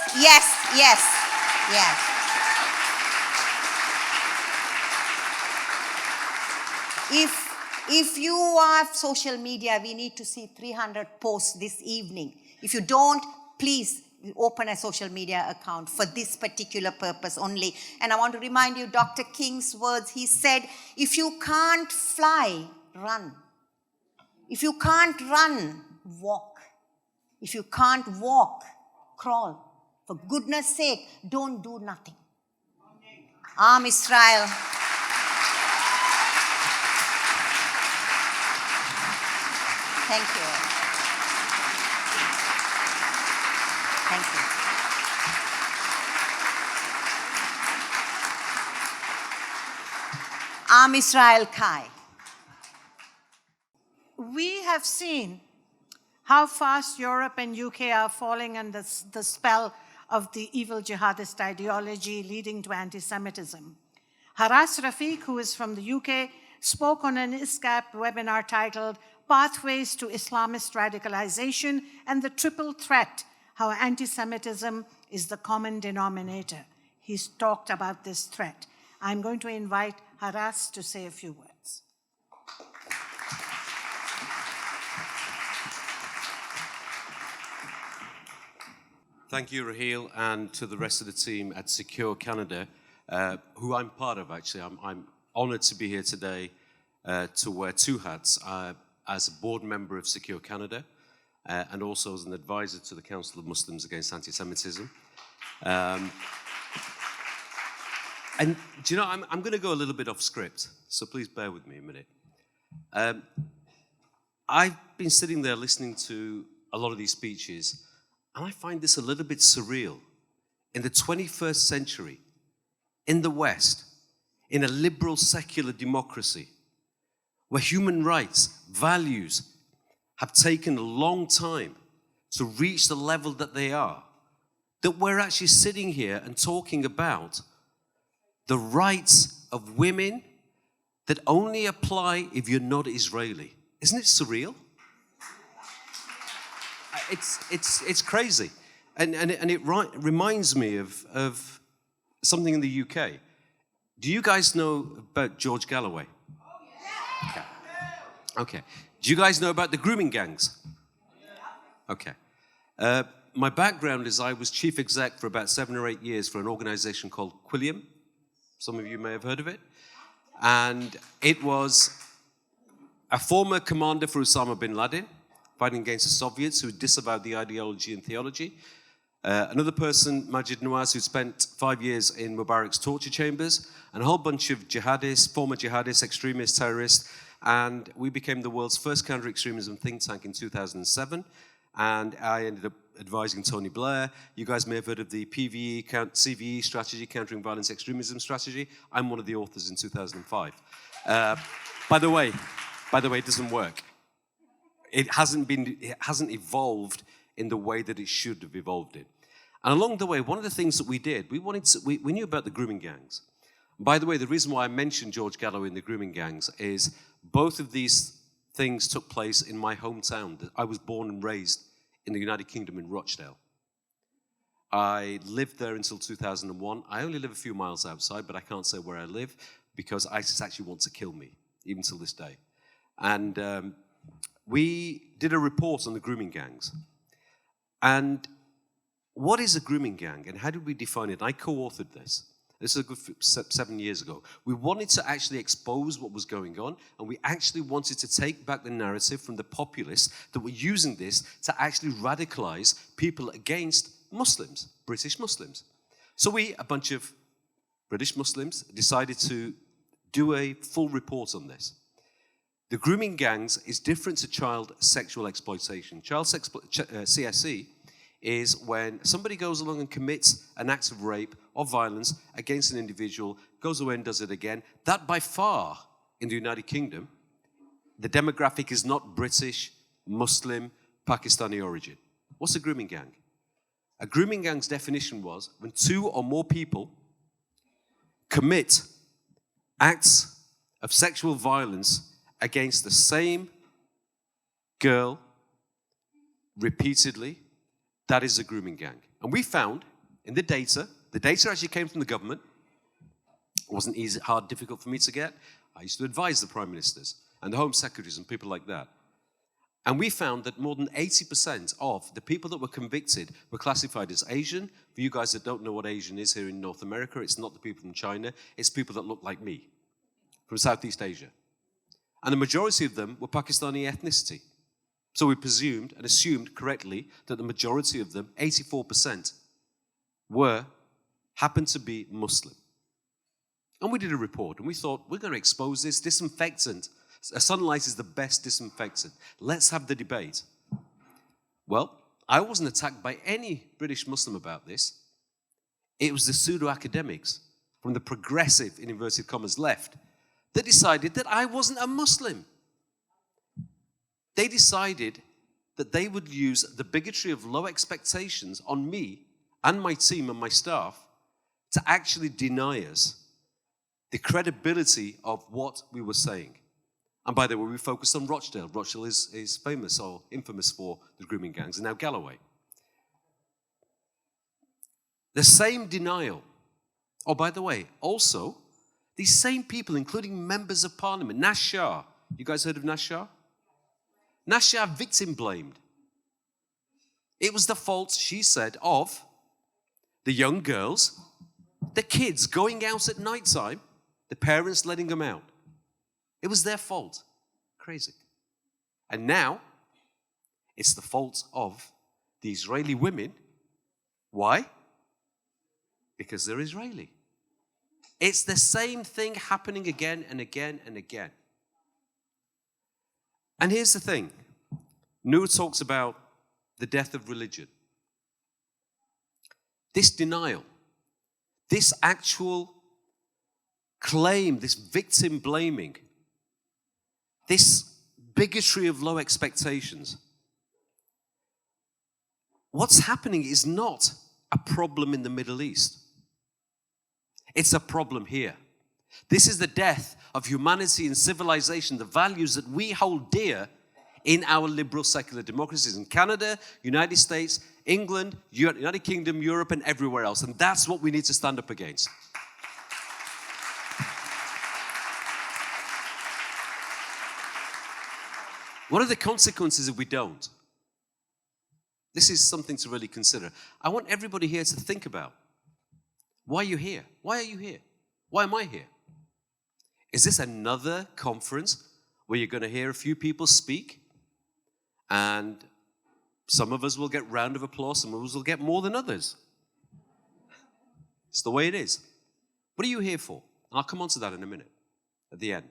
If you are social media, we need to see 300 posts this evening. If you don't, please open a social media account for this particular purpose only. And I want to remind you Dr. King's words. He said, if you can't fly, run. If you can't run, walk. If you can't walk, crawl. For goodness sake, don't do nothing. Arm Israel. Thank you. Thank you. Am Israel Kai. We have seen how fast Europe and UK are falling under the spell of the evil jihadist ideology leading to anti-Semitism. Haras Rafiq, who is from the UK, spoke on an ISCAP webinar titled Pathways to Islamist Radicalization and the Triple Threat, how anti-Semitism is the common denominator. He's talked about this threat. I'm going to invite Haras to say a few words. Thank you, Rahil, and to the rest of the team at Secure Canada, who I'm part of, actually. I'm honored to be here today to wear two hats, as a board member of Secure Canada and also as an advisor to the Council of Muslims Against Anti-Semitism. And do you know, I'm going to go a little bit off script, so please bear with me a minute. I've been sitting there listening to a lot of these speeches, and I find this a little bit surreal in the 21st century, in the West, in a liberal secular democracy, where human rights, values have taken a long time to reach the level that they are, that we're actually sitting here and talking about the rights of women that only apply if you're not Israeli. Isn't it surreal? It's crazy. And it reminds me of something in the UK. Do you guys know about George Galloway? Okay. Do you guys know about the grooming gangs? Okay. My background is I was chief exec for about 7 or 8 years for an organization called Quilliam. Some of you may have heard of it. And it was a former commander for Osama bin Laden, fighting against the Soviets who disavowed the ideology and theology. Another person, Majid Nawaz, who spent 5 years in Mubarak's torture chambers, and a whole bunch of jihadists, former jihadists, extremists, terrorists. And we became the world's first counter-extremism think tank in 2007. And I ended up advising Tony Blair. You guys may have heard of the PVE, CVE strategy, Countering Violence Extremism strategy. I'm one of the authors in 2005. By the way, it doesn't work. It hasn't evolved in the way that it should have evolved in. And along the way, one of the things that we did, we knew about the grooming gangs. By the way, the reason why I mentioned George Galloway and the grooming gangs is both of these things took place in my hometown. I was born and raised in the United Kingdom in Rochdale. I lived there until 2001. I only live a few miles outside, but I can't say where I live because ISIS actually wants to kill me, even till this day. And we did a report on the grooming gangs. And what is a grooming gang and how did we define it? I co-authored this. This is a good 7 years ago. We wanted to actually expose what was going on, and we actually wanted to take back the narrative from the populists that were using this to actually radicalize people against Muslims, British Muslims. So we, a bunch of British Muslims, decided to do a full report on this. The grooming gangs is different to child sexual exploitation. CSE is when somebody goes along and commits an act of rape or violence against an individual, goes away and does it again. That by far, in the United Kingdom, the demographic is not British, Muslim, Pakistani origin. What's a grooming gang? A grooming gang's definition was when 2 or more people commit acts of sexual violence against the same girl repeatedly. That is a grooming gang. And we found in the data actually came from the government. It wasn't easy, hard, difficult for me to get. I used to advise the prime ministers and the home secretaries and people like that. And we found that more than 80% of the people that were convicted were classified as Asian. For you guys that don't know what Asian is here in North America, it's not the people from China, it's people that look like me, from Southeast Asia. And the majority of them were Pakistani ethnicity. So we presumed and assumed correctly that the majority of them, 84%, happened to be Muslim. And we did a report and we thought, we're going to expose this disinfectant. Sunlight is the best disinfectant. Let's have the debate. Well, I wasn't attacked by any British Muslim about this. It was the pseudo-academics from the progressive, in inverted commas, left that decided that I wasn't a Muslim. They decided that they would use the bigotry of low expectations on me and my team and my staff to actually deny us the credibility of what we were saying. And by the way, we focused on Rochdale. Rochdale is famous or infamous for the grooming gangs, and now Galloway. The same denial. Oh, by the way, also, these same people, including members of parliament, Nash Shah. You guys heard of Nash Shah? Nash Shah victim blamed. It was the fault, she said, of the young girls, the kids going out at night time, the parents letting them out. It was their fault. Crazy. And now, it's the fault of the Israeli women. Why? Because they're Israeli. It's the same thing happening again and again and again. And here's the thing. Noor talks about the death of religion. this denial, this actual claim, this victim blaming, this bigotry of low expectations. What's happening is not a problem in the Middle East. It's a problem here. This is the death of humanity and civilization, the values that we hold dear in our liberal secular democracies in Canada, United States, England, United Kingdom, Europe, and everywhere else. And that's what we need to stand up against. What are the consequences if we don't? This is something to really consider. I want everybody here to think about. Why are you here? Why are you here? Why am I here? Is this another conference where you're going to hear a few people speak and some of us will get round of applause, some of us will get more than others? It's the way it is. What are you here for? And I'll come on to that in a minute, at the end.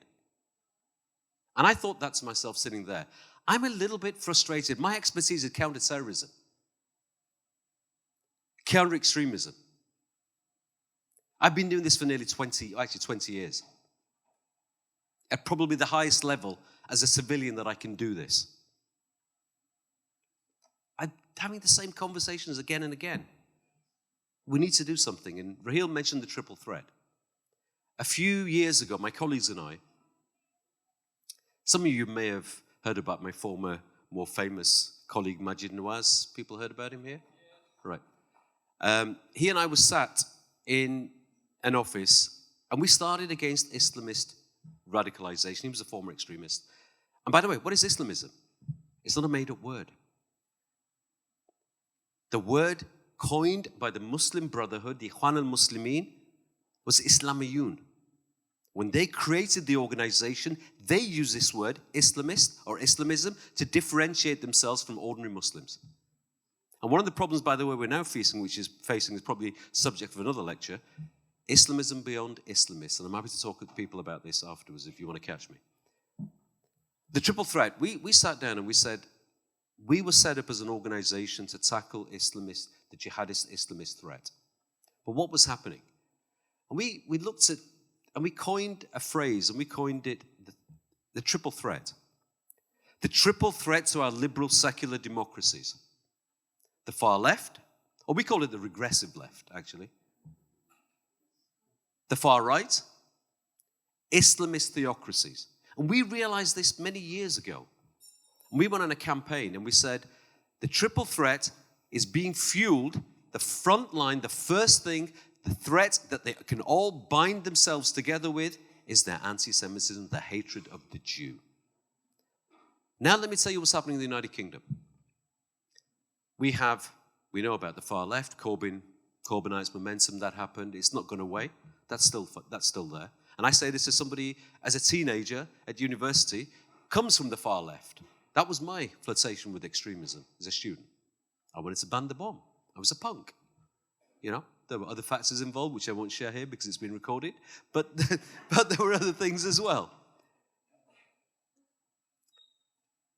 And I thought that to myself sitting there. I'm a little bit frustrated. My expertise is counter-terrorism, counter-extremism. I've been doing this for nearly 20 years. At probably the highest level as a civilian that I can do this. I'm having the same conversations again and again. We need to do something. And Raheel mentioned the triple threat. A few years ago, my colleagues and I, some of you may have heard about my former, more famous colleague, Majid Nawaz. People heard about him here? Right. He and I were sat in an office, and we started against Islamist radicalization. He was a former extremist. And by the way, what is Islamism? It's not a made-up word. The word coined by the Muslim Brotherhood, the Ikhwan al-Muslimin, was Islamiyun. When they created the organization, they used this word, Islamist or Islamism, to differentiate themselves from ordinary Muslims. And one of the problems, by the way, we're now facing, which is probably subject of another lecture, Islamism beyond Islamists. And I'm happy to talk with people about this afterwards if you want to catch me. The triple threat, we sat down and we said, we were set up as an organization to tackle Islamist, the jihadist Islamist threat. But what was happening? And we looked at, and we coined a phrase, and we coined it the triple threat. The triple threat to our liberal secular democracies. The far left, or we call it the regressive left, actually. The far right, Islamist theocracies. And we realized this many years ago. We went on a campaign and we said, the triple threat is being fueled, the front line, the first thing, the threat that they can all bind themselves together with is their anti-Semitism, the hatred of the Jew. Now let me tell you what's happening in the United Kingdom. We know about the far left, Corbynites momentum, that happened. It's not gone away. That's still there. And I say this as somebody, as a teenager at university, comes from the far left. That was my flirtation with extremism as a student. I wanted to ban the bomb. I was a punk. You know, there were other factors involved, which I won't share here because it's been recorded. But there were other things as well.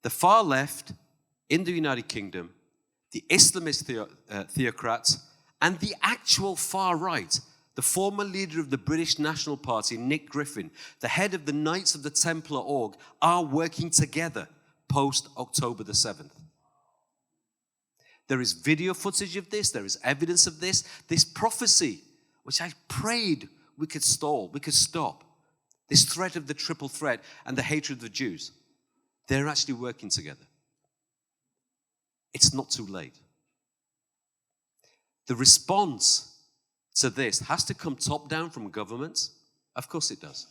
The far left in the United Kingdom, the Islamist theocrats, and the actual far right, the former leader of the British National Party, Nick Griffin, the head of the Knights of the Templar org, are working together post-October the 7th. There is video footage of this. There is evidence of this. This prophecy, which I prayed we could stall, we could stop. This threat of the triple threat and the hatred of the Jews. They're actually working together. It's not too late. The response to this has to come top down from governments. Of course it does.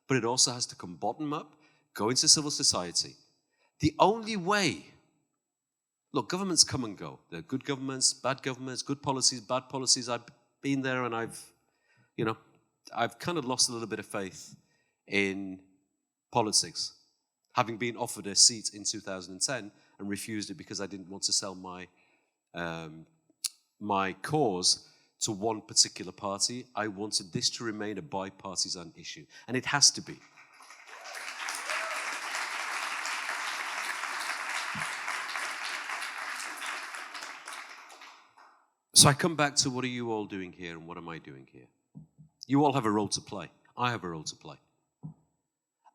But it also has to come bottom up, go into civil society. The only way, look, governments come and go. There are good governments, good policies, bad policies. I've been there and I've kind of lost a little bit of faith in politics, having been offered a seat in 2010 and refused it because I didn't want to sell my cause to one particular party. I wanted this to remain a bipartisan issue, and it has to be. So I come back to what are you all doing here and what am I doing here? You all have a role to play. I have a role to play.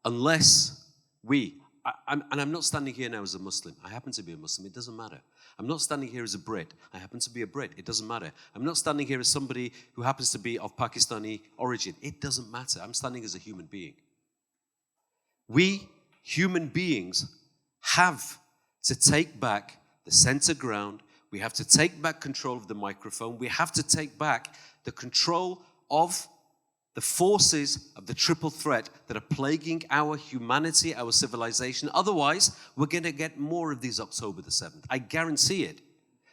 Unless and I'm not standing here now as a Muslim. I happen to be a Muslim. It doesn't matter. I'm not standing here as a Brit. I happen to be a Brit. It doesn't matter. I'm not standing here as somebody who happens to be of Pakistani origin. It doesn't matter. I'm standing as a human being. We, human beings, have to take back the center ground. We have to take back control of the microphone. We have to take back the control of the forces of the triple threat that are plaguing our humanity, our civilization. Otherwise, we're going to get more of these October the 7th. I guarantee it.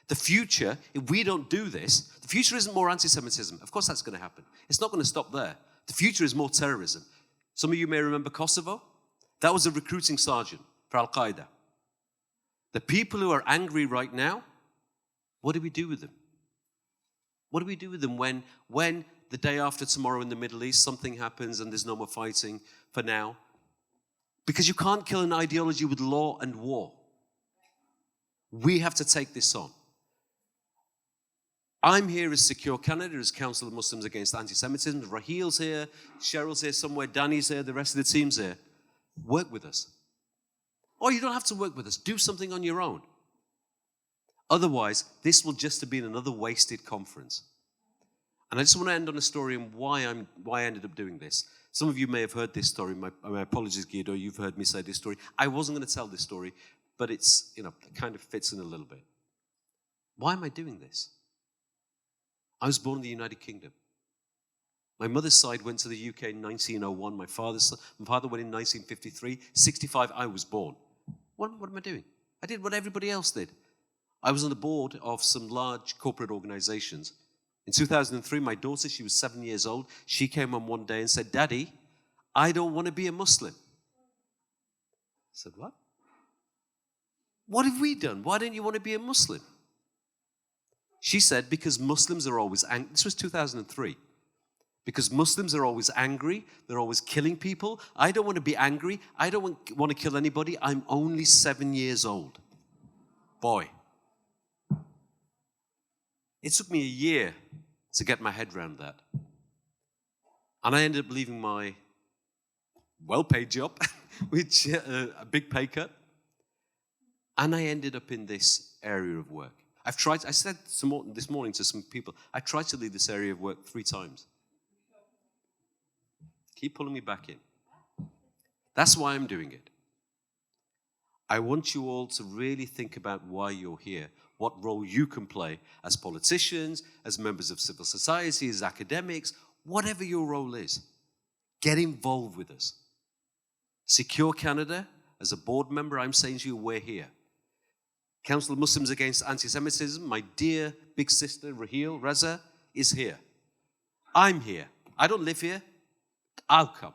The future, if we don't do this, the future isn't more anti-Semitism. Of course that's going to happen. It's not going to stop there. The future is more terrorism. Some of you may remember Kosovo. That was a recruiting sergeant for Al-Qaeda. The people who are angry right now, what do we do with them? What do we do with them when the day after tomorrow in the Middle East, something happens and there's no more fighting for now? Because you can't kill an ideology with law and war. We have to take this on. I'm here as Secure Canada, as Council of Muslims Against Anti-Semitism. Rahil's here, Cheryl's here somewhere, Danny's here, the rest of the team's here. Work with us. Or you don't have to work with us. Do something on your own. Otherwise, this will just have been another wasted conference. And I just want to end on a story and why I ended up doing this. Some of you may have heard this story. My apologies, Guido, you've heard me say this story. I wasn't going to tell this story, but it's, it kind of fits in a little bit. Why am I doing this? I was born in the United Kingdom. My mother's side went to the UK in 1901. My father went in 1953. 65, I was born. What am I doing? I did what everybody else did. I was on the board of some large corporate organizations. In 2003, my daughter, she was 7 years old, she came on one day and said, "Daddy, I don't want to be a Muslim." I said, "What? What have we done? Why don't you want to be a Muslim?" She said, "Because Muslims are always angry." This was 2003. "Because Muslims are always angry, they're always killing people. I don't want to be angry. I don't want to kill anybody. I'm only 7 years old." Boy. It took me a year to get my head around that. And I ended up leaving my well-paid job, which a big pay cut. And I ended up in this area of work. I said this morning to some people, I tried to leave this area of work 3 times. Keep pulling me back in. That's why I'm doing it. I want you all to really think about why you're here, what role you can play as politicians, as members of civil society, as academics, whatever your role is. Get involved with us. Secure Canada, as a board member, I'm saying to you, we're here. Council of Muslims Against Anti-Semitism, my dear big sister, Rahil, Reza, is here. I'm here. I don't live here. I'll come.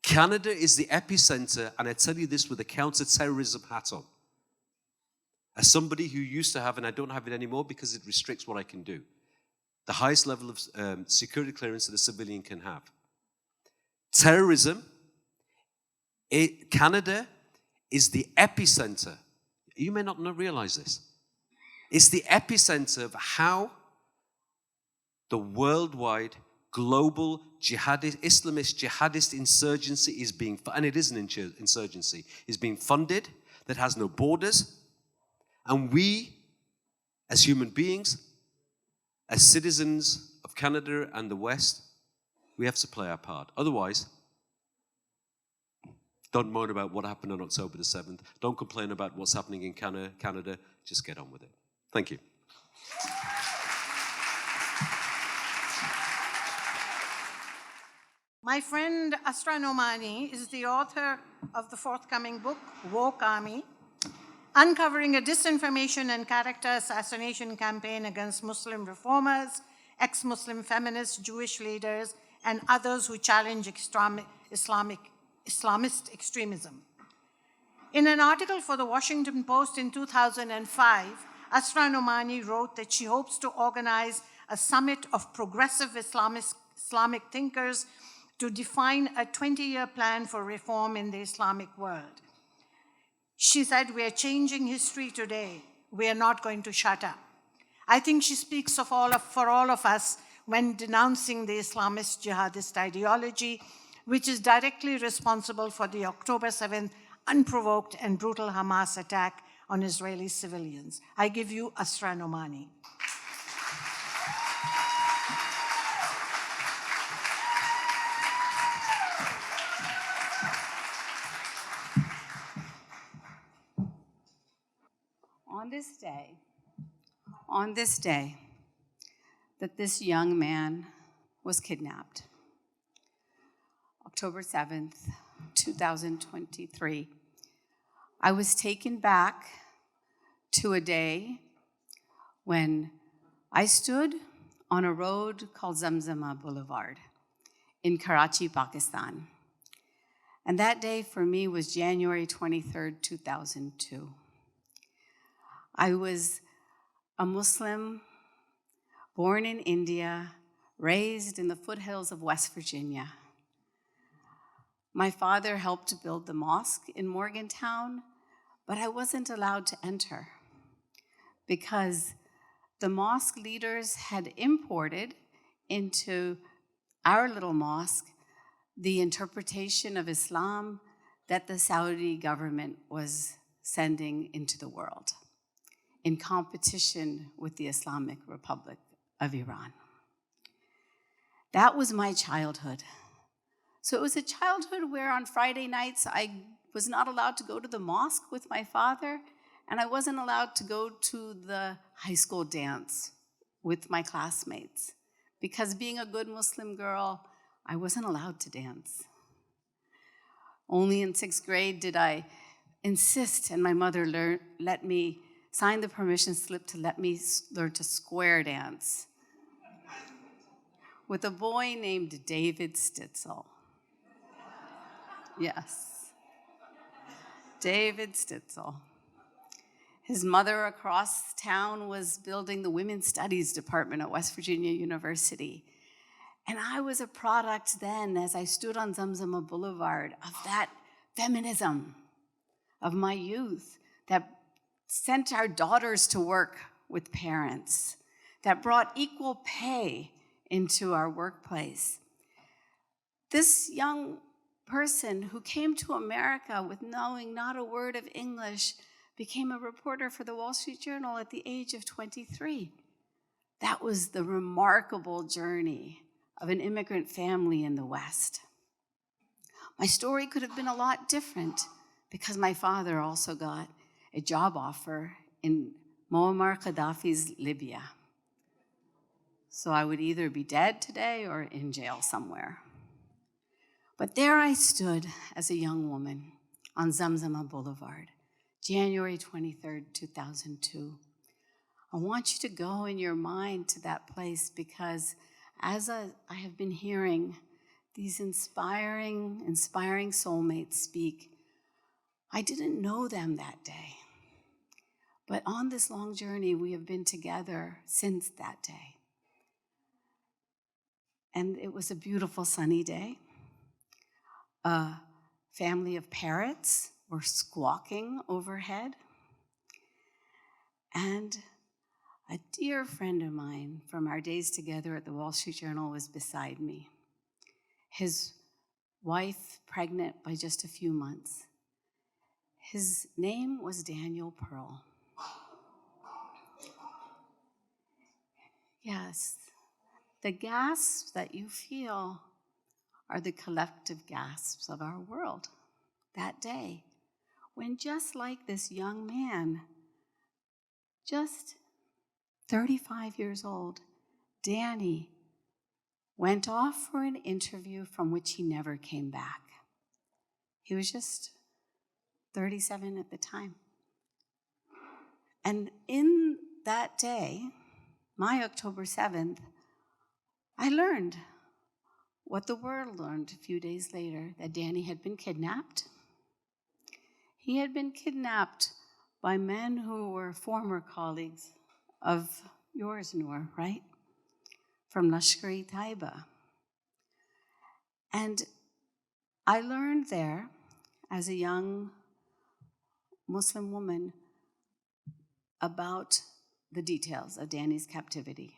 Canada is the epicenter, and I tell you this with a counter-terrorism hat on. As somebody who used to have, and I don't have it anymore because it restricts what I can do, the highest level of security clearance that a civilian can have. Terrorism, Canada is the epicenter. You may not realize this. It's the epicenter of how the worldwide global Islamist jihadist insurgency is being, and it is an insurgency, is being funded, that has no borders. And we, as human beings, as citizens of Canada and the West, we have to play our part. Otherwise, don't moan about what happened on October the 7th. Don't complain about what's happening in Canada. Just get on with it. Thank you. My friend Asra Nomani is the author of the forthcoming book, Woke Army, uncovering a disinformation and character assassination campaign against Muslim reformers, ex-Muslim feminists, Jewish leaders, and others who challenge Islamist extremism. In an article for the Washington Post in 2005, Asra Nomani wrote that she hopes to organize a summit of progressive Islamic thinkers to define a 20-year plan for reform in the Islamic world. She said, "We are changing history today. We are not going to shut up. I think she speaks for all of us when denouncing the Islamist jihadist ideology, which is directly responsible for the October 7th unprovoked and brutal Hamas attack on Israeli civilians. I give you Asra Nomani. On this day, that this young man was kidnapped, October 7th, 2023, I was taken back to a day when I stood on a road called Zamzama Boulevard in Karachi, Pakistan. And that day for me was January 23rd, 2002. I was a Muslim born in India, raised in the foothills of West Virginia. My father helped to build the mosque in Morgantown, but I wasn't allowed to enter because the mosque leaders had imported into our little mosque the interpretation of Islam that the Saudi government was sending into the world in competition with the Islamic Republic of Iran. That was my childhood. So it was a childhood where on Friday nights I was not allowed to go to the mosque with my father, and I wasn't allowed to go to the high school dance with my classmates because being a good Muslim girl, I wasn't allowed to dance. Only in 6th grade did I insist, and my mother let me sign the permission slip to let me learn to square dance with a boy named David Stitzel. Yes, David Stitzel. His mother across town was building the Women's Studies Department at West Virginia University. And I was a product then, as I stood on Zamzama Boulevard, of that feminism of my youth that sent our daughters to work with parents, that brought equal pay into our workplace. This young person who came to America with knowing not a word of English became a reporter for the Wall Street Journal at the age of 23. That was the remarkable journey of an immigrant family in the West. My story could have been a lot different because my father also got a job offer in Muammar Gaddafi's Libya. So I would either be dead today or in jail somewhere. But there I stood as a young woman on Zamzama Boulevard, January 23rd, 2002. I want you to go in your mind to that place because as I have been hearing these inspiring soulmates speak, I didn't know them that day. But on this long journey, we have been together since that day. And it was a beautiful sunny day. A family of parrots were squawking overhead. And a dear friend of mine from our days together at the Wall Street Journal was beside me. His wife pregnant by just a few months. His name was Daniel Pearl. Yes, the gasps that you feel are the collective gasps of our world that day, when just like this young man, just 35 years old, Danny, went off for an interview from which he never came back. He was just 37 at the time. And in that day, my October 7th, I learned what the world learned a few days later, that Danny had been kidnapped. He had been kidnapped by men who were former colleagues of yours, Noor, right? From Lashkar-e-Taiba. And I learned there, as a young Muslim woman, about the details of Danny's captivity.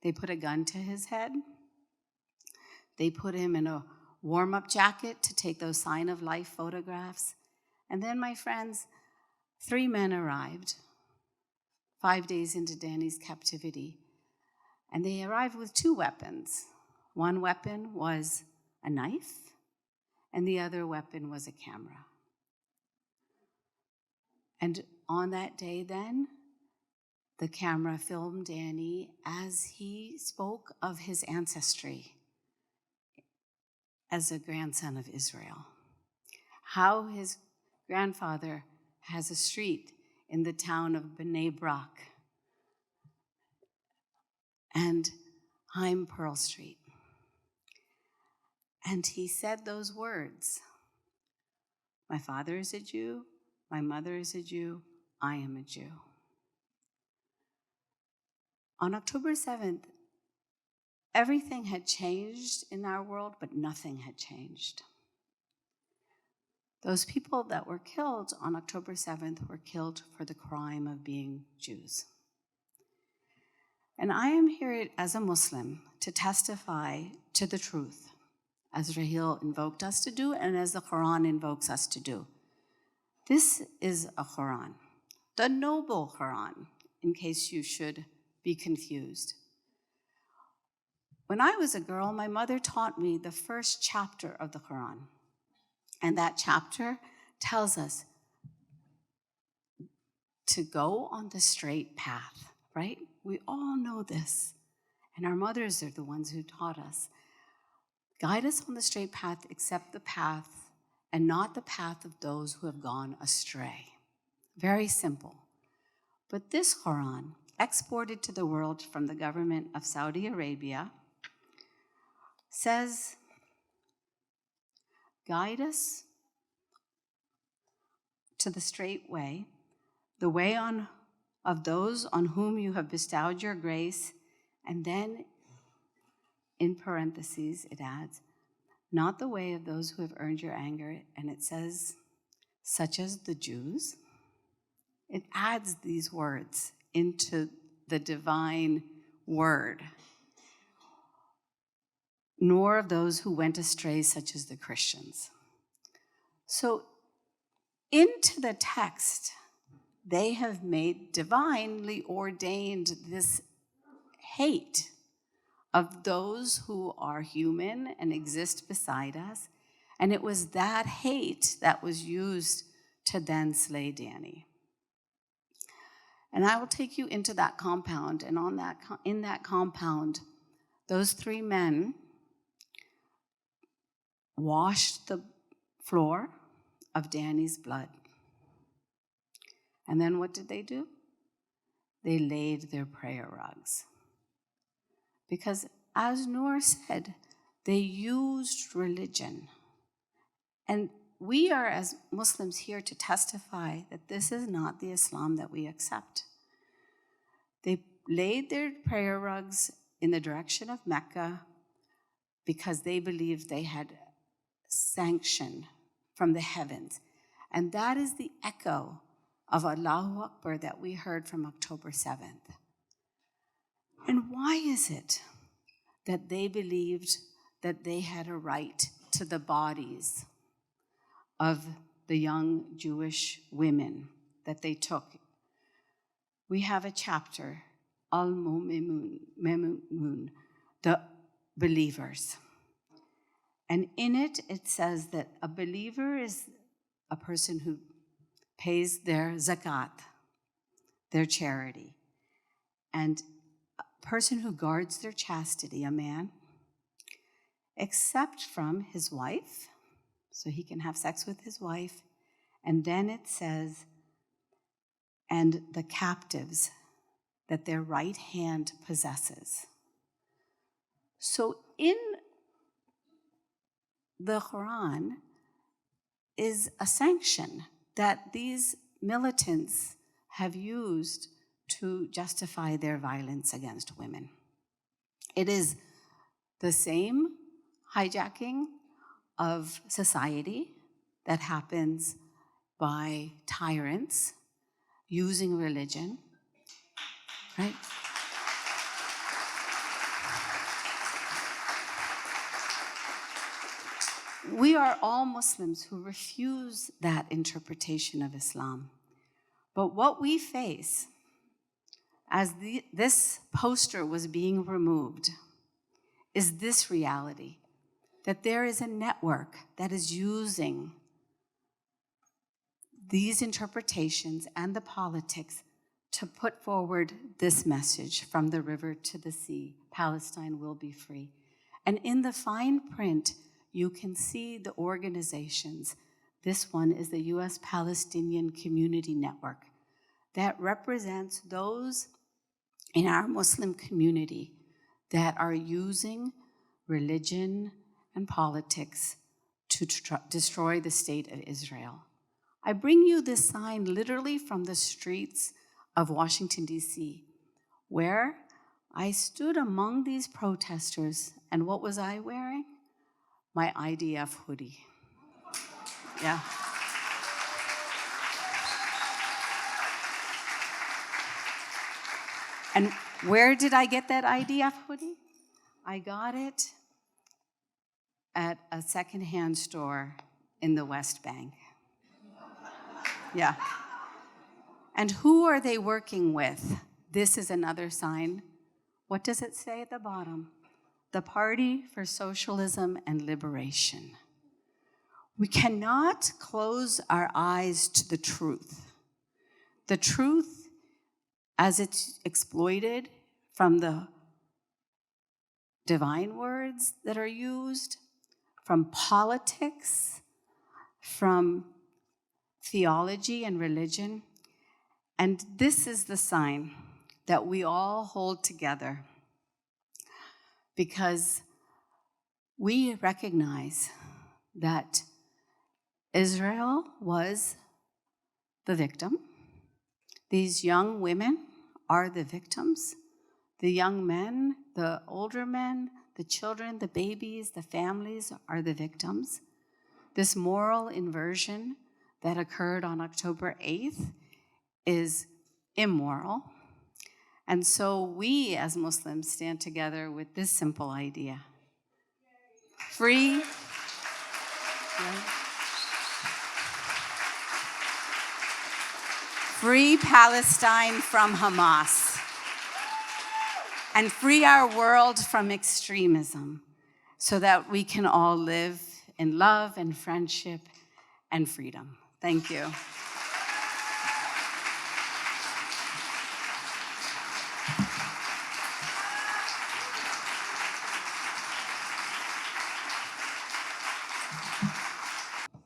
They put a gun to his head. They put him in a warm-up jacket to take those sign-of-life photographs. And then, my friends, 3 men arrived 5 days into Danny's captivity. And they arrived with 2 weapons. One weapon was a knife, and the other weapon was a camera. And on that day then, the camera filmed Danny as he spoke of his ancestry as a grandson of Israel. How his grandfather has a street in the town of Bnei Brak and Haim Pearl Street. And he said those words, "My father is a Jew, my mother is a Jew, I am a Jew." On October 7th, everything had changed in our world, but nothing had changed. Those people that were killed on October 7th were killed for the crime of being Jews. And I am here as a Muslim to testify to the truth, as Raheel invoked us to do and as the Quran invokes us to do. This is a Quran, the noble Quran, in case you should be confused. When I was a girl, my mother taught me the first chapter of the Quran. And that chapter tells us to go on the straight path, right? We all know this. And our mothers are the ones who taught us. Guide us on the straight path, accept the path, and not the path of those who have gone astray. Very simple. But this Quran, exported to the world from the government of Saudi Arabia, says, guide us to the straight way, the way of those on whom you have bestowed your grace, and then in parentheses it adds, not the way of those who have earned your anger, and it says, such as the Jews. It adds these words into the divine word. Nor of those who went astray, such as the Christians. So into the text, they have made divinely ordained this hate of those who are human and exist beside us. And it was that hate that was used to then slay Danny. And I will take you into that compound, and in that compound, those 3 men washed the floor of Danny's blood. And then what did they do? They laid their prayer rugs. Because as Noor said, they used religion. And we are, as Muslims, here to testify that this is not the Islam that we accept. They laid their prayer rugs in the direction of Mecca because they believed they had sanction from the heavens. And that is the echo of Allahu Akbar that we heard from October 7th. And why is it that they believed that they had a right to the bodies of the young Jewish women that they took? We have a chapter, Al-Mu'minun, the believers. And in it, it says that a believer is a person who pays their zakat, their charity, and a person who guards their chastity, a man, except from his wife, so he can have sex with his wife. And then it says, and the captives that their right hand possesses. So in the Quran is a sanction that these militants have used to justify their violence against women. It is the same hijacking of society that happens by tyrants using religion right? We are all Muslims who refuse that interpretation of Islam. But what we face as this poster was being removed is this reality, that there is a network that is using these interpretations and the politics to put forward this message: from the river to the sea, Palestine will be free. And in the fine print, you can see the organizations. This one is the U.S. Palestinian Community Network that represents those in our Muslim community that are using religion and politics to destroy the state of Israel. I bring you this sign literally from the streets of Washington, D.C., where I stood among these protesters, and what was I wearing? My IDF hoodie. Yeah. And where did I get that IDF hoodie? I got it at a secondhand store in the West Bank. Yeah. And who are they working with? This is another sign. What does it say at the bottom? The Party for Socialism and Liberation. We cannot close our eyes to the truth. The truth, as it's exploited from the divine words that are used, from politics, from theology and religion. And this is the sign that we all hold together, because we recognize that Israel was the victim. These young women are the victims. The young men, the older men, the children, the babies, the families are the victims. This moral inversion that occurred on October 8th is immoral. And so we as Muslims stand together with this simple idea. Free. Free Palestine from Hamas. And free our world from extremism, so that we can all live in love and friendship and freedom. Thank you.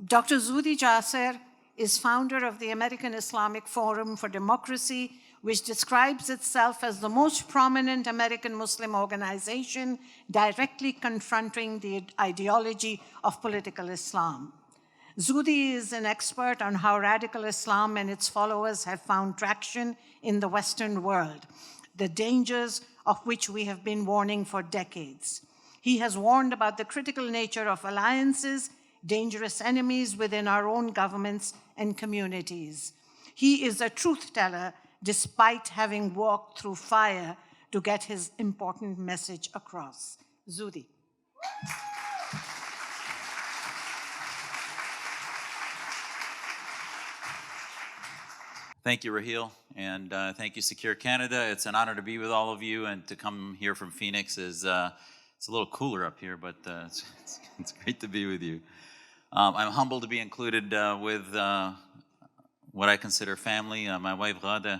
Dr. Zuhdi Jasser is founder of the American Islamic Forum for Democracy, which describes itself as the most prominent American Muslim organization directly confronting the ideology of political Islam. Zuhdi is an expert on how radical Islam and its followers have found traction in the Western world, the dangers of which we have been warning for decades. He has warned about the critical nature of alliances, dangerous enemies within our own governments and communities. He is a truth teller despite having walked through fire to get his important message across. Zuhdi. Thank you, Raheel, and thank you, Secure Canada. It's an honor to be with all of you, and to come here from Phoenix is it's a little cooler up here, but it's great to be with you. I'm humbled to be included with what I consider family. My wife, Ghada,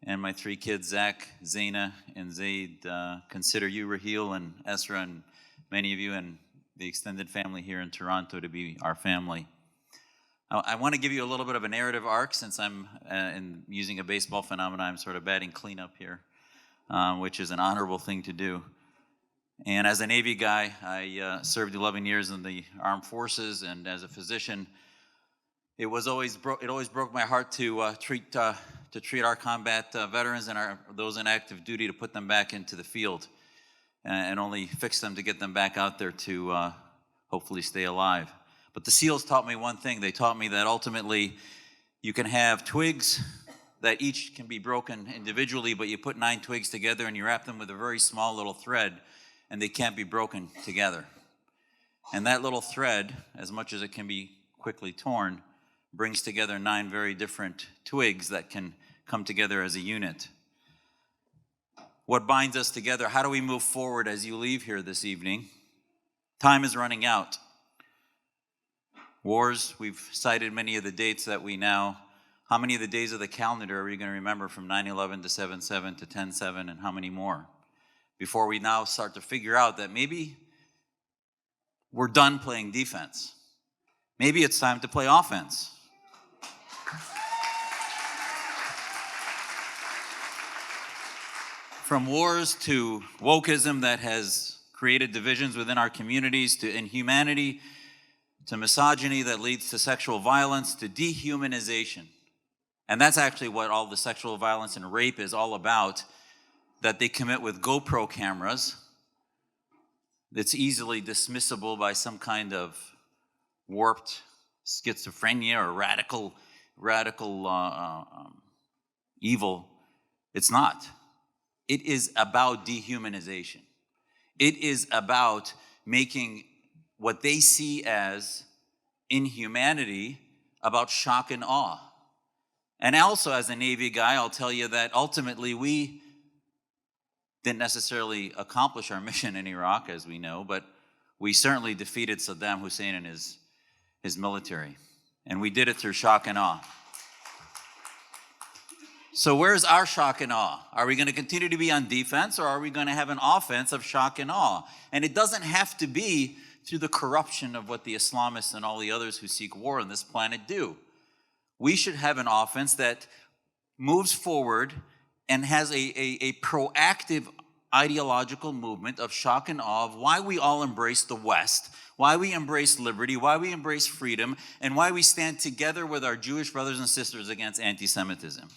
and my three kids, Zach, Zaina, and Zaid, consider you, Raheel, and Esra, and many of you, and the extended family here in Toronto to be our family. I want to give you a little bit of a narrative arc, since I'm using a baseball phenomenon. I'm sort of batting cleanup here, which is an honorable thing to do. And as a Navy guy, I served 11 years in the armed forces, and as a physician, it always broke my heart to treat our combat veterans and those in active duty, to put them back into the field, and only fix them to get them back out there to hopefully stay alive. But the SEALs taught me one thing. They taught me that ultimately you can have twigs that each can be broken individually, but you put 9 twigs together and you wrap them with a very small little thread, and they can't be broken together. And that little thread, as much as it can be quickly torn, brings together 9 very different twigs that can come together as a unit. What binds us together? How do we move forward as you leave here this evening? Time is running out. Wars, we've cited many of the dates that we now, how many of the days of the calendar are we going to remember from 9/11 to 7/7 to 10/7, and how many more? Before we now start to figure out that maybe we're done playing defense. Maybe it's time to play offense. From wars to wokeism that has created divisions within our communities, to inhumanity, to misogyny that leads to sexual violence, to dehumanization. And that's actually what all the sexual violence and rape is all about, that they commit with GoPro cameras. That's easily dismissible by some kind of warped schizophrenia or radical evil. It's not. It is about dehumanization. It is about making what they see as inhumanity about shock and awe. And also, as a Navy guy, I'll tell you that ultimately we didn't necessarily accomplish our mission in Iraq, as we know, but we certainly defeated Saddam Hussein and his military. And we did it through shock and awe. So where's our shock and awe? Are we going to continue to be on defense, or are we going to have an offense of shock and awe? And it doesn't have to be through the corruption of what the Islamists and all the others who seek war on this planet do. We should have an offense that moves forward and has a proactive ideological movement of shock and awe of why we all embrace the West, why we embrace liberty, why we embrace freedom, and why we stand together with our Jewish brothers and sisters against anti-Semitism.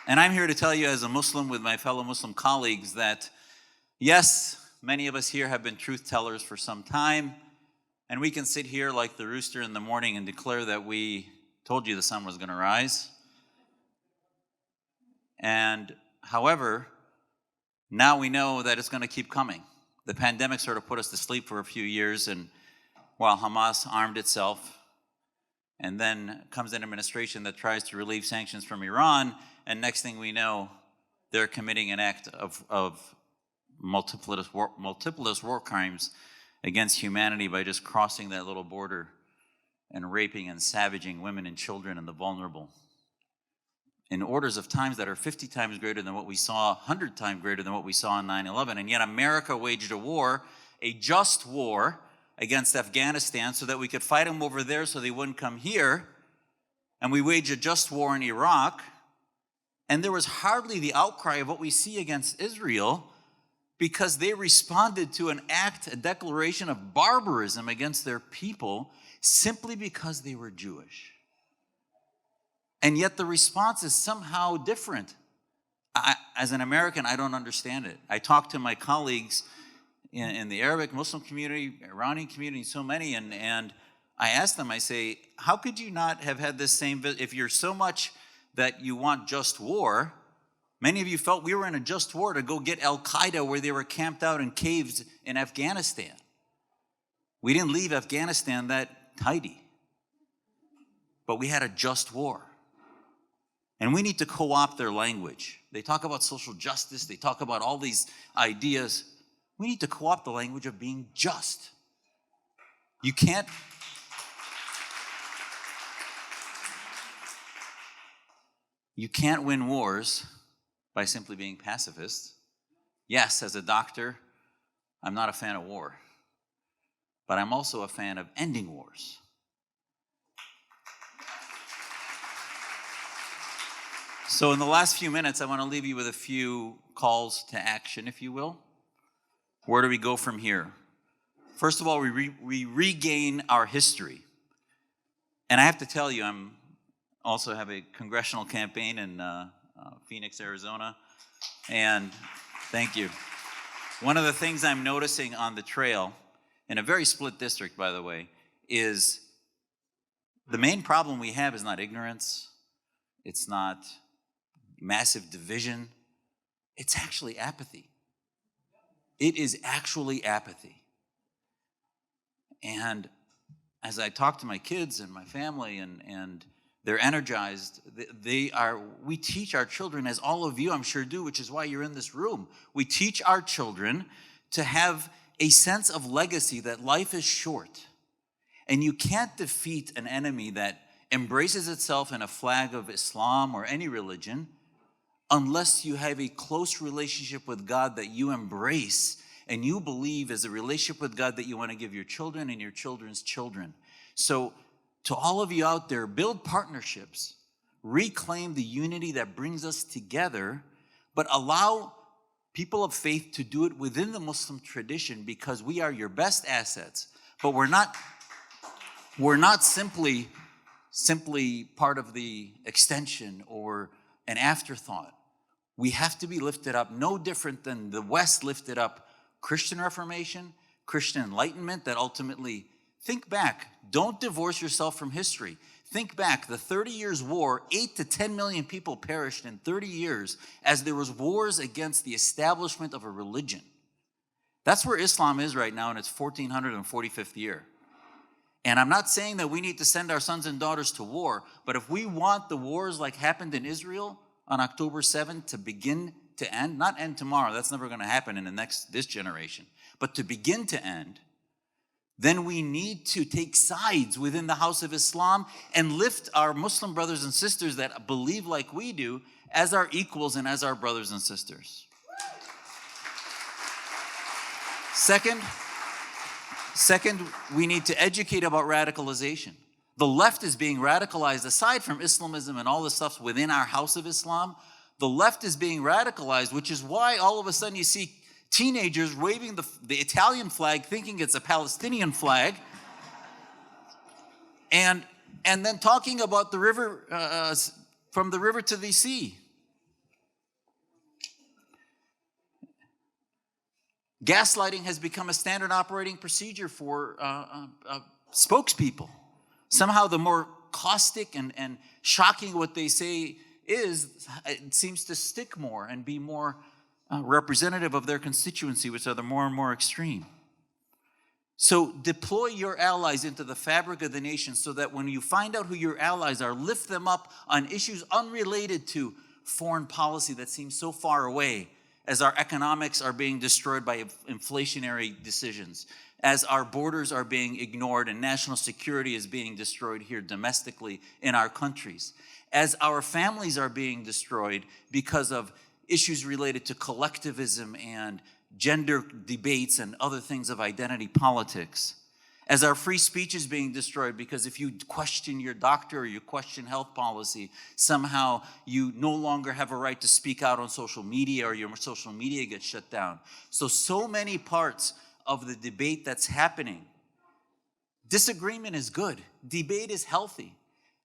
And I'm here to tell you as a Muslim with my fellow Muslim colleagues that, yes, many of us here have been truth tellers for some time, and we can sit here like the rooster in the morning and declare that we told you the sun was going to rise. And however, now we know that it's going to keep coming. The pandemic sort of put us to sleep for a few years, and while Hamas armed itself, and then comes an administration that tries to relieve sanctions from Iran, and next thing we know, they're committing an act of multiplicious war crimes against humanity by just crossing that little border and raping and savaging women and children and the vulnerable in orders of times that are 50 times greater than what we saw, 100 times greater than what we saw on 9/11. And yet America waged a war, a just war, against Afghanistan so that we could fight them over there so they wouldn't come here. And we waged a just war in Iraq. And there was hardly the outcry of what we see against Israel, because they responded to an act, a declaration of barbarism against their people simply because they were Jewish. And yet the response is somehow different. As an American, I don't understand it. I talk to my colleagues in the Arabic, Muslim community, Iranian community, so many, and I ask them, I say, how could you not have had this same, if you're so much that you want just war, many of you felt we were in a just war to go get Al-Qaeda where they were camped out in caves in Afghanistan. We didn't leave Afghanistan that tidy, but we had a just war. And we need to co-opt their language. They talk about social justice, they talk about all these ideas. We need to co-opt the language of being just. You can't win wars by simply being pacifist. Yes, as a doctor, I'm not a fan of war, but I'm also a fan of ending wars. So in the last few minutes, I want to leave you with a few calls to action, if you will. Where do we go from here? First of all, we regain our history. And I have to tell you, I'm also have a congressional campaign in Phoenix, Arizona. And thank you. One of the things I'm noticing on the trail, in a very split district, by the way, is the main problem we have is not ignorance. It's not massive division. It's actually apathy. It is actually apathy. And as I talk to my kids and my family, and they're energized, we teach our children, as all of you I'm sure do, which is why you're in this room. We teach our children to have a sense of legacy, that life is short. And you can't defeat an enemy that embraces itself in a flag of Islam or any religion unless you have a close relationship with God that you embrace and you believe is a relationship with God that you want to give your children and your children's children. So to all of you out there, build partnerships, reclaim the unity that brings us together, but allow people of faith to do it within the Muslim tradition, because we are your best assets. But we're not simply part of the extension or an afterthought. We have to be lifted up, no different than the West lifted up Christian Reformation, Christian Enlightenment, that ultimately, think back, don't divorce yourself from history. Think back, the 30 Years' War, 8 to 10 million people perished in 30 years as there was wars against the establishment of a religion. That's where Islam is right now in its 1445th year. And I'm not saying that we need to send our sons and daughters to war, but if we want the wars like happened in Israel on October 7th to begin to end, not end tomorrow, that's never going to happen in this generation, but to begin to end, then we need to take sides within the house of Islam and lift our Muslim brothers and sisters that believe like we do as our equals and as our brothers and sisters. Second, we need to educate about radicalization. The left is being radicalized, aside from Islamism and all the stuff within our house of Islam. The left is being radicalized, which is why all of a sudden you see teenagers waving the Italian flag thinking it's a Palestinian flag, and then talking about the river, from the river to the sea. Gaslighting has become a standard operating procedure for spokespeople. Somehow the more caustic and shocking what they say is, it seems to stick more and be more representative of their constituency, which are the more and more extreme. So deploy your allies into the fabric of the nation so that when you find out who your allies are, lift them up on issues unrelated to foreign policy that seems so far away, as our economics are being destroyed by inflationary decisions, as our borders are being ignored and national security is being destroyed here domestically in our countries, as our families are being destroyed because of issues related to collectivism and gender debates and other things of identity politics, as our free speech is being destroyed because if you question your doctor or you question health policy, somehow you no longer have a right to speak out on social media or your social media gets shut down. So many parts of the debate that's happening. Disagreement is good. Debate is healthy.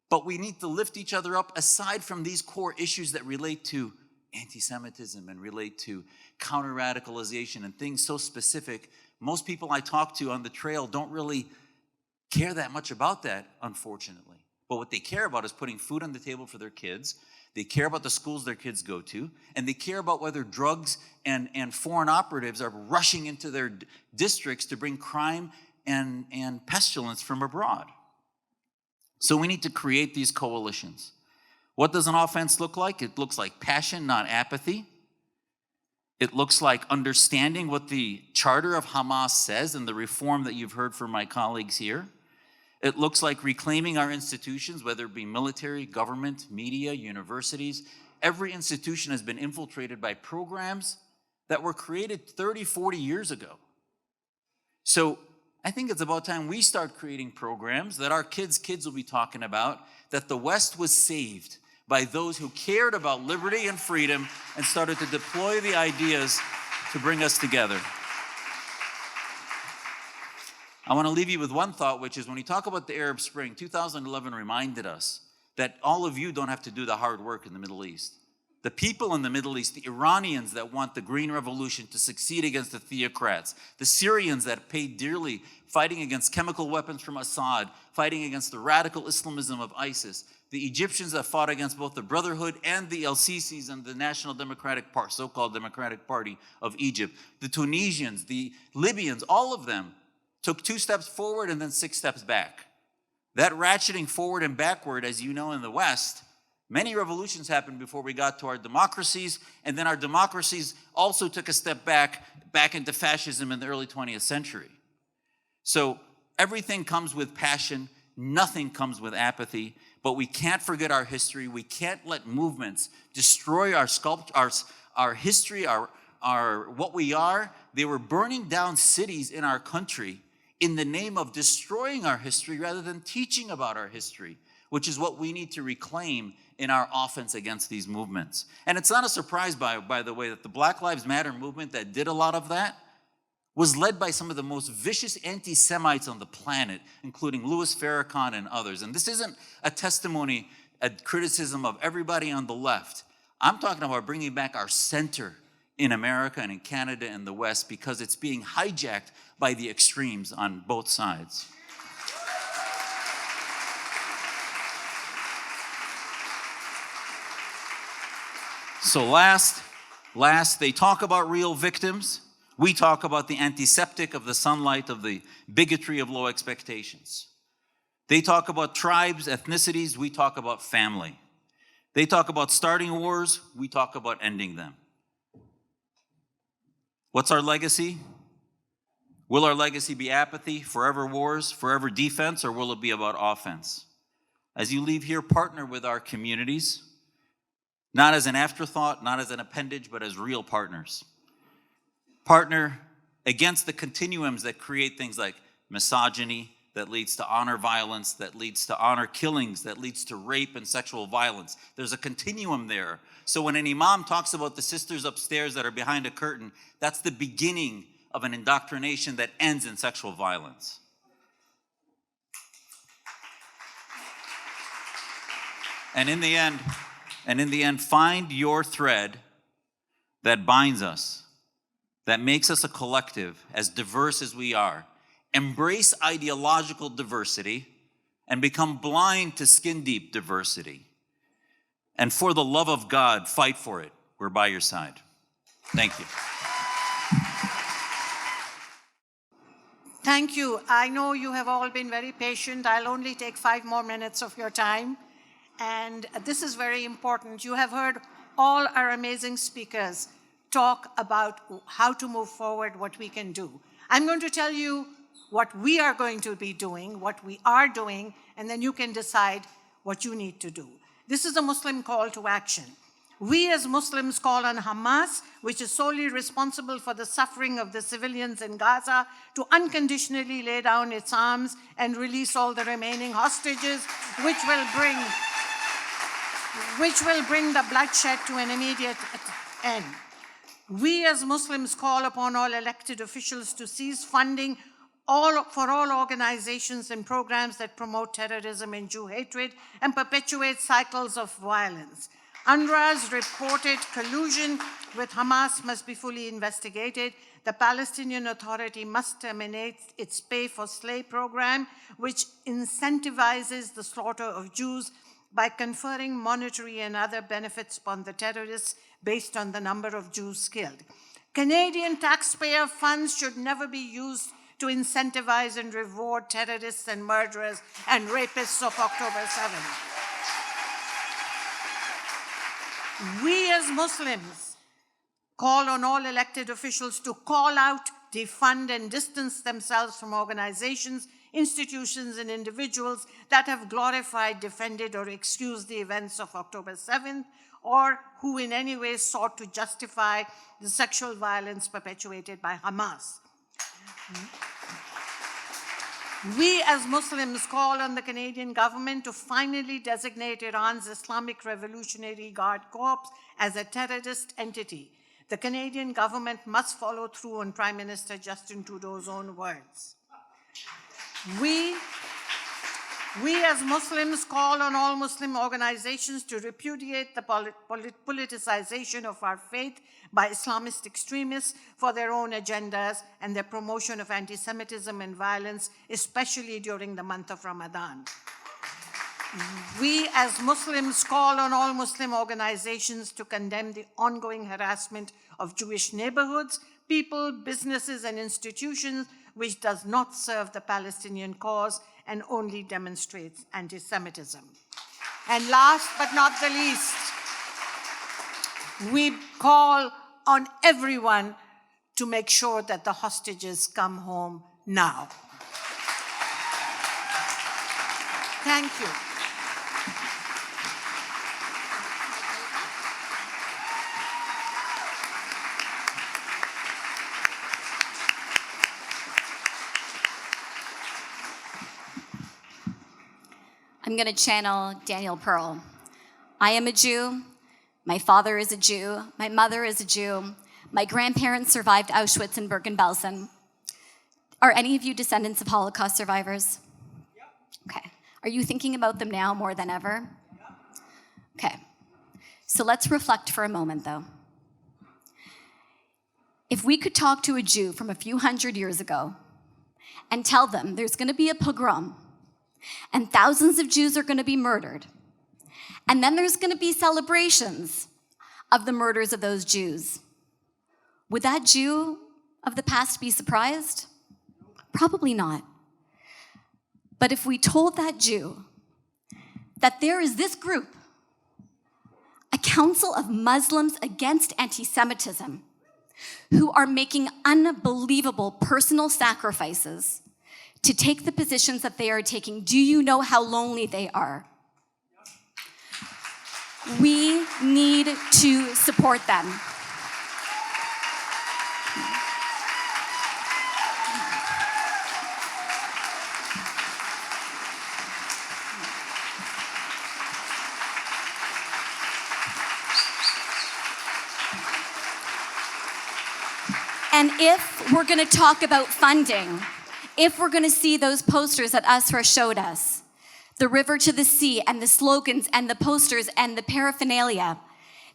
But we need to lift each other up aside from these core issues that relate to anti-Semitism and relate to counter-radicalization and things so specific. Most people I talk to on the trail don't really care that much about that, unfortunately. But what they care about is putting food on the table for their kids. They care about the schools their kids go to. And they care about whether drugs and foreign operatives are rushing into their districts to bring crime and pestilence from abroad. So we need to create these coalitions. What does an offense look like? It looks like passion, not apathy. It looks like understanding what the charter of Hamas says and the reform that you've heard from my colleagues here. It looks like reclaiming our institutions, whether it be military, government, media, universities. Every institution has been infiltrated by programs that were created 30, 40 years ago. So I think it's about time we start creating programs that our kids' will be talking about, that the West was saved by those who cared about liberty and freedom and started to deploy the ideas to bring us together. I want to leave you with one thought, which is when we talk about the Arab Spring, 2011 reminded us that all of you don't have to do the hard work in the Middle East. The people in the Middle East, the Iranians that want the Green Revolution to succeed against the theocrats, the Syrians that paid dearly fighting against chemical weapons from Assad, fighting against the radical Islamism of ISIS, the Egyptians that fought against both the Brotherhood and the El-Sisis and the National Democratic Party, so-called Democratic Party of Egypt, the Tunisians, the Libyans, all of them took 2 steps forward and then 6 steps back. That ratcheting forward and backward, as you know in the West, many revolutions happened before we got to our democracies, and then our democracies also took a step back into fascism in the early 20th century. So everything comes with passion, nothing comes with apathy, but we can't forget our history. We can't let movements destroy our history, our what we are. They were burning down cities in our country in the name of destroying our history rather than teaching about our history, which is what we need to reclaim in our offense against these movements. And it's not a surprise, by the way, that the Black Lives Matter movement that did a lot of that was led by some of the most vicious anti-Semites on the planet, including Louis Farrakhan and others. And this isn't a testimony, a criticism of everybody on the left. I'm talking about bringing back our center in America and in Canada and the West, because it's being hijacked by the extremes on both sides. So last, they talk about real victims. We talk about the antiseptic of the sunlight of the bigotry of low expectations. They talk about tribes, ethnicities. We talk about family. They talk about starting wars. We talk about ending them. What's our legacy? Will our legacy be apathy, forever wars, forever defense, or will it be about offense? As you leave here, partner with our communities, not as an afterthought, not as an appendage, but as real partners. Partner against the continuums that create things like misogyny, that leads to honor violence, that leads to honor killings, that leads to rape and sexual violence. There's a continuum there. So when an imam talks about the sisters upstairs that are behind a curtain, that's the beginning of an indoctrination that ends in sexual violence. And in the end, find your thread that binds us, that makes us a collective, as diverse as we are. Embrace ideological diversity and become blind to skin-deep diversity. And for the love of God, fight for it. We're by your side. Thank you. Thank you. I know you have all been very patient. I'll only take 5 more minutes of your time. And this is very important. You have heard all our amazing speakers talk about how to move forward, what we can do. I'm going to tell you what we are going to be doing, what we are doing, and then you can decide what you need to do. This is a Muslim call to action. We as Muslims call on Hamas, which is solely responsible for the suffering of the civilians in Gaza, to unconditionally lay down its arms and release all the remaining hostages, which will bring the bloodshed to an immediate end. We as Muslims call upon all elected officials to cease funding for all organizations and programs that promote terrorism and Jew hatred and perpetuate cycles of violence. UNRWA's reported collusion with Hamas must be fully investigated. The Palestinian Authority must terminate its pay-for-slay program, which incentivizes the slaughter of Jews by conferring monetary and other benefits upon the terrorists based on the number of Jews killed. Canadian taxpayer funds should never be used to incentivize and reward terrorists and murderers and rapists of October 7th. We as Muslims call on all elected officials to call out, defund, and distance themselves from organizations, institutions, and individuals that have glorified, defended, or excused the events of October 7th, or who in any way sought to justify the sexual violence perpetuated by Hamas. We as Muslims call on the Canadian government to finally designate Iran's Islamic Revolutionary Guard Corps as a terrorist entity. The Canadian government must follow through on Prime Minister Justin Trudeau's own words. We as Muslims call on all Muslim organizations to repudiate the politicization of our faith by Islamist extremists for their own agendas and their promotion of anti-Semitism and violence, especially during the month of Ramadan. We as Muslims call on all Muslim organizations to condemn the ongoing harassment of Jewish neighborhoods, people, businesses, and institutions which does not serve the Palestinian cause and only demonstrates anti-Semitism. And last but not the least, we call on everyone to make sure that the hostages come home now. Thank you. I'm going to channel Daniel Pearl. I am a Jew. My father is a Jew. My mother is a Jew. My grandparents survived Auschwitz and Bergen-Belsen. Are any of you descendants of Holocaust survivors? Yep. Okay. Are you thinking about them now more than ever? Yep. Okay. So let's reflect for a moment, though. If we could talk to a Jew from a few hundred years ago and tell them there's going to be a pogrom, and thousands of Jews are going to be murdered. And then there's going to be celebrations of the murders of those Jews. Would that Jew of the past be surprised? Probably not. But if we told that Jew that there is this group, a council of Muslims against anti-Semitism, who are making unbelievable personal sacrifices to take the positions that they are taking, do you know how lonely they are? We need to support them. And if we're going to talk about funding, if we're going to see those posters that Asra showed us, the river to the sea and the slogans and the posters and the paraphernalia,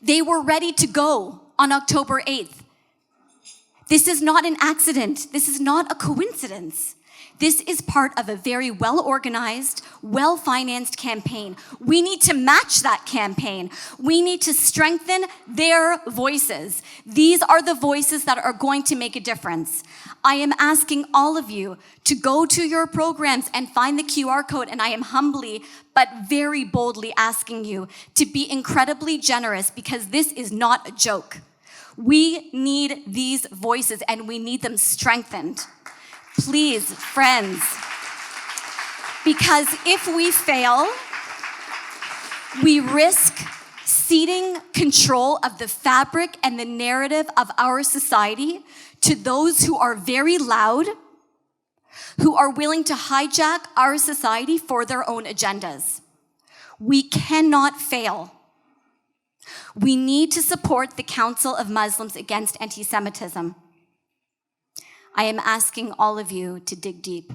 they were ready to go on October 8th. This is not an accident. This is not a coincidence. This is part of a very well-organized, well-financed campaign. We need to match that campaign. We need to strengthen their voices. These are the voices that are going to make a difference. I am asking all of you to go to your programs and find the QR code, and I am humbly but very boldly asking you to be incredibly generous because this is not a joke. We need these voices and we need them strengthened. Please, friends, because if we fail, we risk ceding control of the fabric and the narrative of our society to those who are very loud, who are willing to hijack our society for their own agendas. We cannot fail. We need to support the Council of Muslims Against Anti-Semitism. I am asking all of you to dig deep.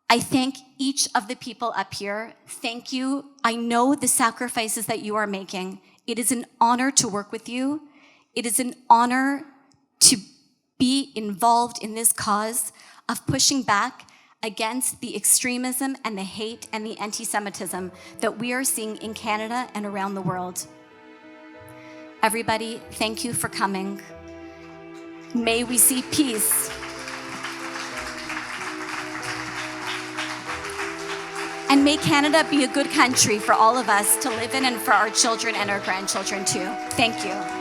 I thank each of the people up here. Thank you. I know the sacrifices that you are making. It is an honor to work with you. It is an honor to be involved in this cause of pushing back against the extremism and the hate and the anti-Semitism that we are seeing in Canada and around the world. Everybody, thank you for coming. May we see peace. And may Canada be a good country for all of us to live in and for our children and our grandchildren too. Thank you.